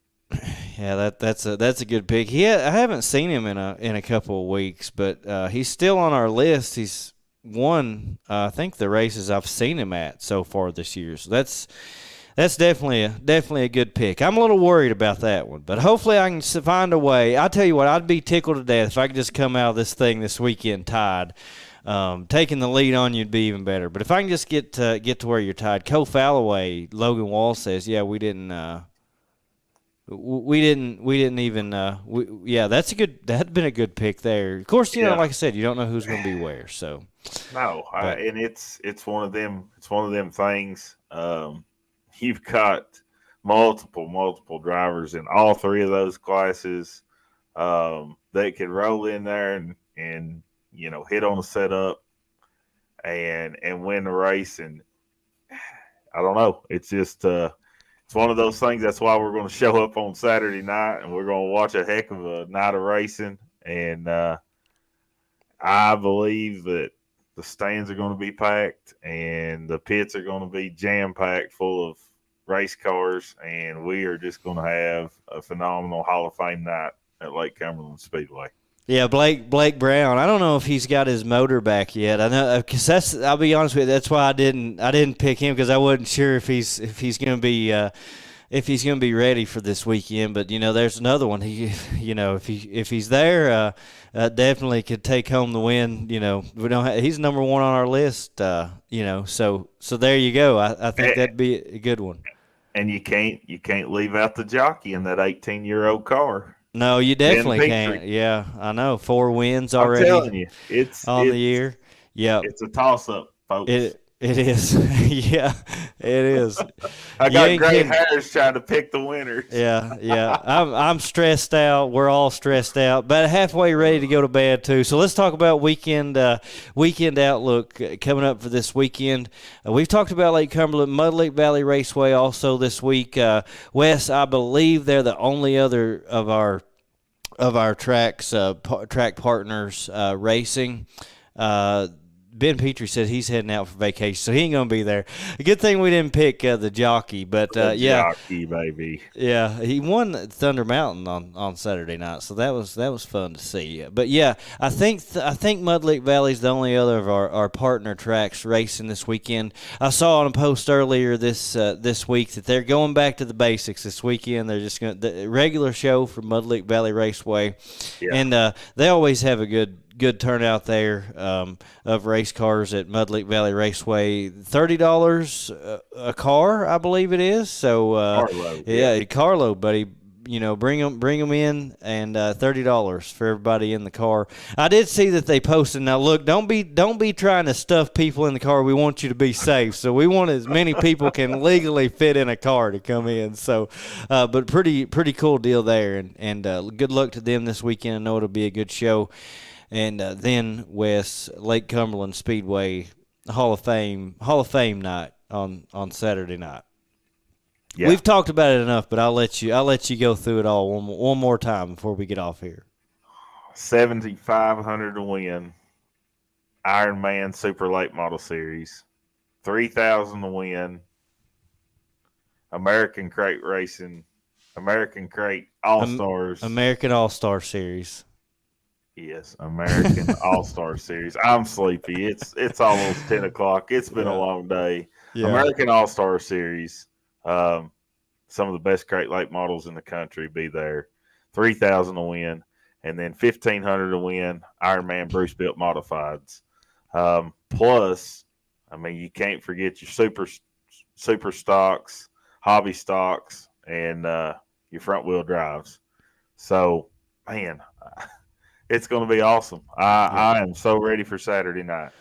Speaker 2: Yeah, that's a good pick. I haven't seen him in a couple of weeks, but he's still on our list. He's won I think the races I've seen him at so far this year. So that's definitely a good pick. I'm a little worried about that one, but hopefully I can find a way. I'll tell you what, I'd be tickled to death if I could just come out of this thing this weekend tied. Taking the lead on you'd be even better. But if I can just get to where you're tied, Cole Falloway, Logan Wall says, yeah, that'd been a good pick there. Of course, like I said, you don't know who's going to be where. So
Speaker 3: no, and it's one of them things. You've got multiple drivers in all three of those classes that could roll in there and hit on a setup and win the race. And I don't know. It's just it's one of those things. That's why we're going to show up on Saturday night and we're going to watch a heck of a night of racing. And I believe that the stands are going to be packed and the pits are going to be jam-packed full of race cars. And we are just going to have a phenomenal Hall of Fame night at Lake Cumberland Speedway.
Speaker 2: Yeah, Blake Brown. I don't know if he's got his motor back yet. I know, because I'll be honest with you, that's why I didn't pick him, because I wasn't sure if he's going to be ready for this weekend. But there's another one. If he's there, definitely could take home the win. He's number one on our list. So there you go. I think that'd be a good one.
Speaker 3: And you can't leave out the jockey in that 18-year-old car.
Speaker 2: No, you definitely can't. Yeah, I know. 4 wins already.
Speaker 3: I'm telling you, it's
Speaker 2: the year. Yeah,
Speaker 3: it's a toss-up, folks.
Speaker 2: It is. Yeah, it is.
Speaker 3: I got gray hairs trying to pick the winners.
Speaker 2: Yeah. I'm stressed out. We're all stressed out, but halfway ready to go to bed too. So let's talk about weekend outlook coming up for this weekend. We've talked about Lake Cumberland, Mud Lake Valley Raceway also this week. Wes, I believe they're the only other of our track partners racing. Ben Petrie said he's heading out for vacation, so he ain't gonna be there. A good thing we didn't pick the jockey, but
Speaker 3: jockey, baby.
Speaker 2: Yeah, he won Thunder Mountain on Saturday night, so that was fun to see. But yeah, I think Mud Lake Valley's the only other of our partner tracks racing this weekend. I saw on a post earlier this week that they're going back to the basics this weekend. They're just going the regular show for Mud Lake Valley Raceway, and they always have a good turnout there of race cars at Mud Lake Valley Raceway. $30 a car, I believe it is. So carload, buddy. Bring them in, and $30 for everybody in the car. I did see that they posted. Now look, don't be trying to stuff people in the car. We want you to be safe, so we want as many people can legally fit in a car to come in. So, but pretty cool deal there, and good luck to them this weekend. I know it'll be a good show. And then Lake Cumberland Speedway Hall of Fame night on Saturday night.
Speaker 3: Yeah.
Speaker 2: We've talked about it enough, but I'll let you go through it all one more time before we get off here.
Speaker 3: 7,500 to win. Ironman Super Late Model Series. 3,000 to win. American Crate Racing. American Crate All-Stars.
Speaker 2: American All-Star Series.
Speaker 3: Yes, American All-Star Series. I'm sleepy. It's almost 10 o'clock. It's been a long day.
Speaker 2: Yeah.
Speaker 3: American All-Star Series. Some of the best crate late models in the country be there. 3,000 to win. And then 1,500 to win Ironman Bruce Built Modifieds. Plus, I mean, you can't forget your super stocks, hobby stocks, and your front wheel drives. So, man, it's going to be awesome. I am so ready for Saturday night.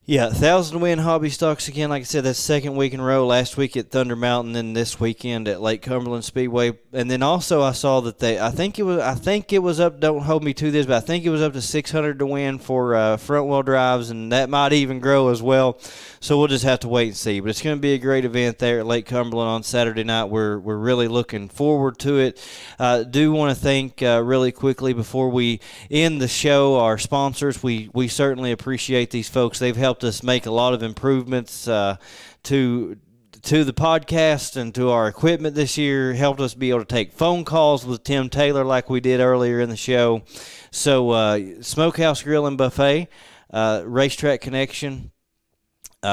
Speaker 2: Yeah, 1,000 to win hobby stocks again. Like I said, that's second week in a row. Last week at Thunder Mountain, and this weekend at Lake Cumberland Speedway. And then also I saw that I think it was up. Don't hold me to this, but I think it was up to 600 to win for front wheel drives, and that might even grow as well. So we'll just have to wait and see. But it's going to be a great event there at Lake Cumberland on Saturday night. We're really looking forward to it. Do want to thank really quickly before we end the show our sponsors. We certainly appreciate these folks. They've helped us make a lot of improvements to the podcast and to our equipment this year, helped us be able to take phone calls with Tim Taylor like we did earlier in the show. So Smokehouse Grill and Buffet, Racetrack Connection,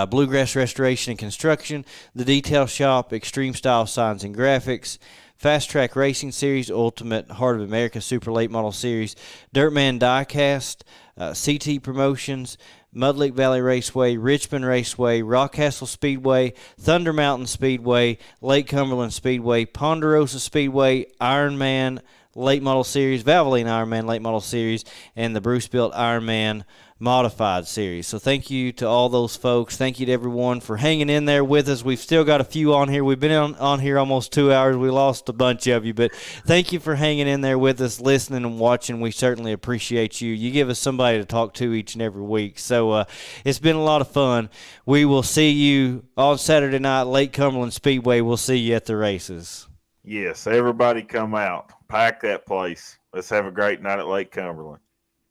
Speaker 2: Bluegrass Restoration and Construction, The Detail Shop, Extreme Style Signs and Graphics, Fast Track Racing Series, Ultimate Heart of America Super Late Model Series, Dirtman Diecast, CT Promotions, Mudlick Valley Raceway, Richmond Raceway, Rockcastle Speedway, Thunder Mountain Speedway, Lake Cumberland Speedway, Ponderosa Speedway, Ironman Late Model Series, Valvoline Ironman Late Model Series, and the Bruce Built Ironman Modified Series. So thank you to all those folks. Thank you to everyone for hanging in there with us. We've still got a few on here. We've been on here almost 2 hours. We lost a bunch of you, but thank you for hanging in there with us, listening and watching. We certainly appreciate you. You give us somebody to talk to each and every week. So it's been a lot of fun. We will see you on Saturday night, Lake Cumberland Speedway. We'll see you at the races.
Speaker 3: Yes, everybody come out. Pack that place. Let's have a great night at Lake Cumberland.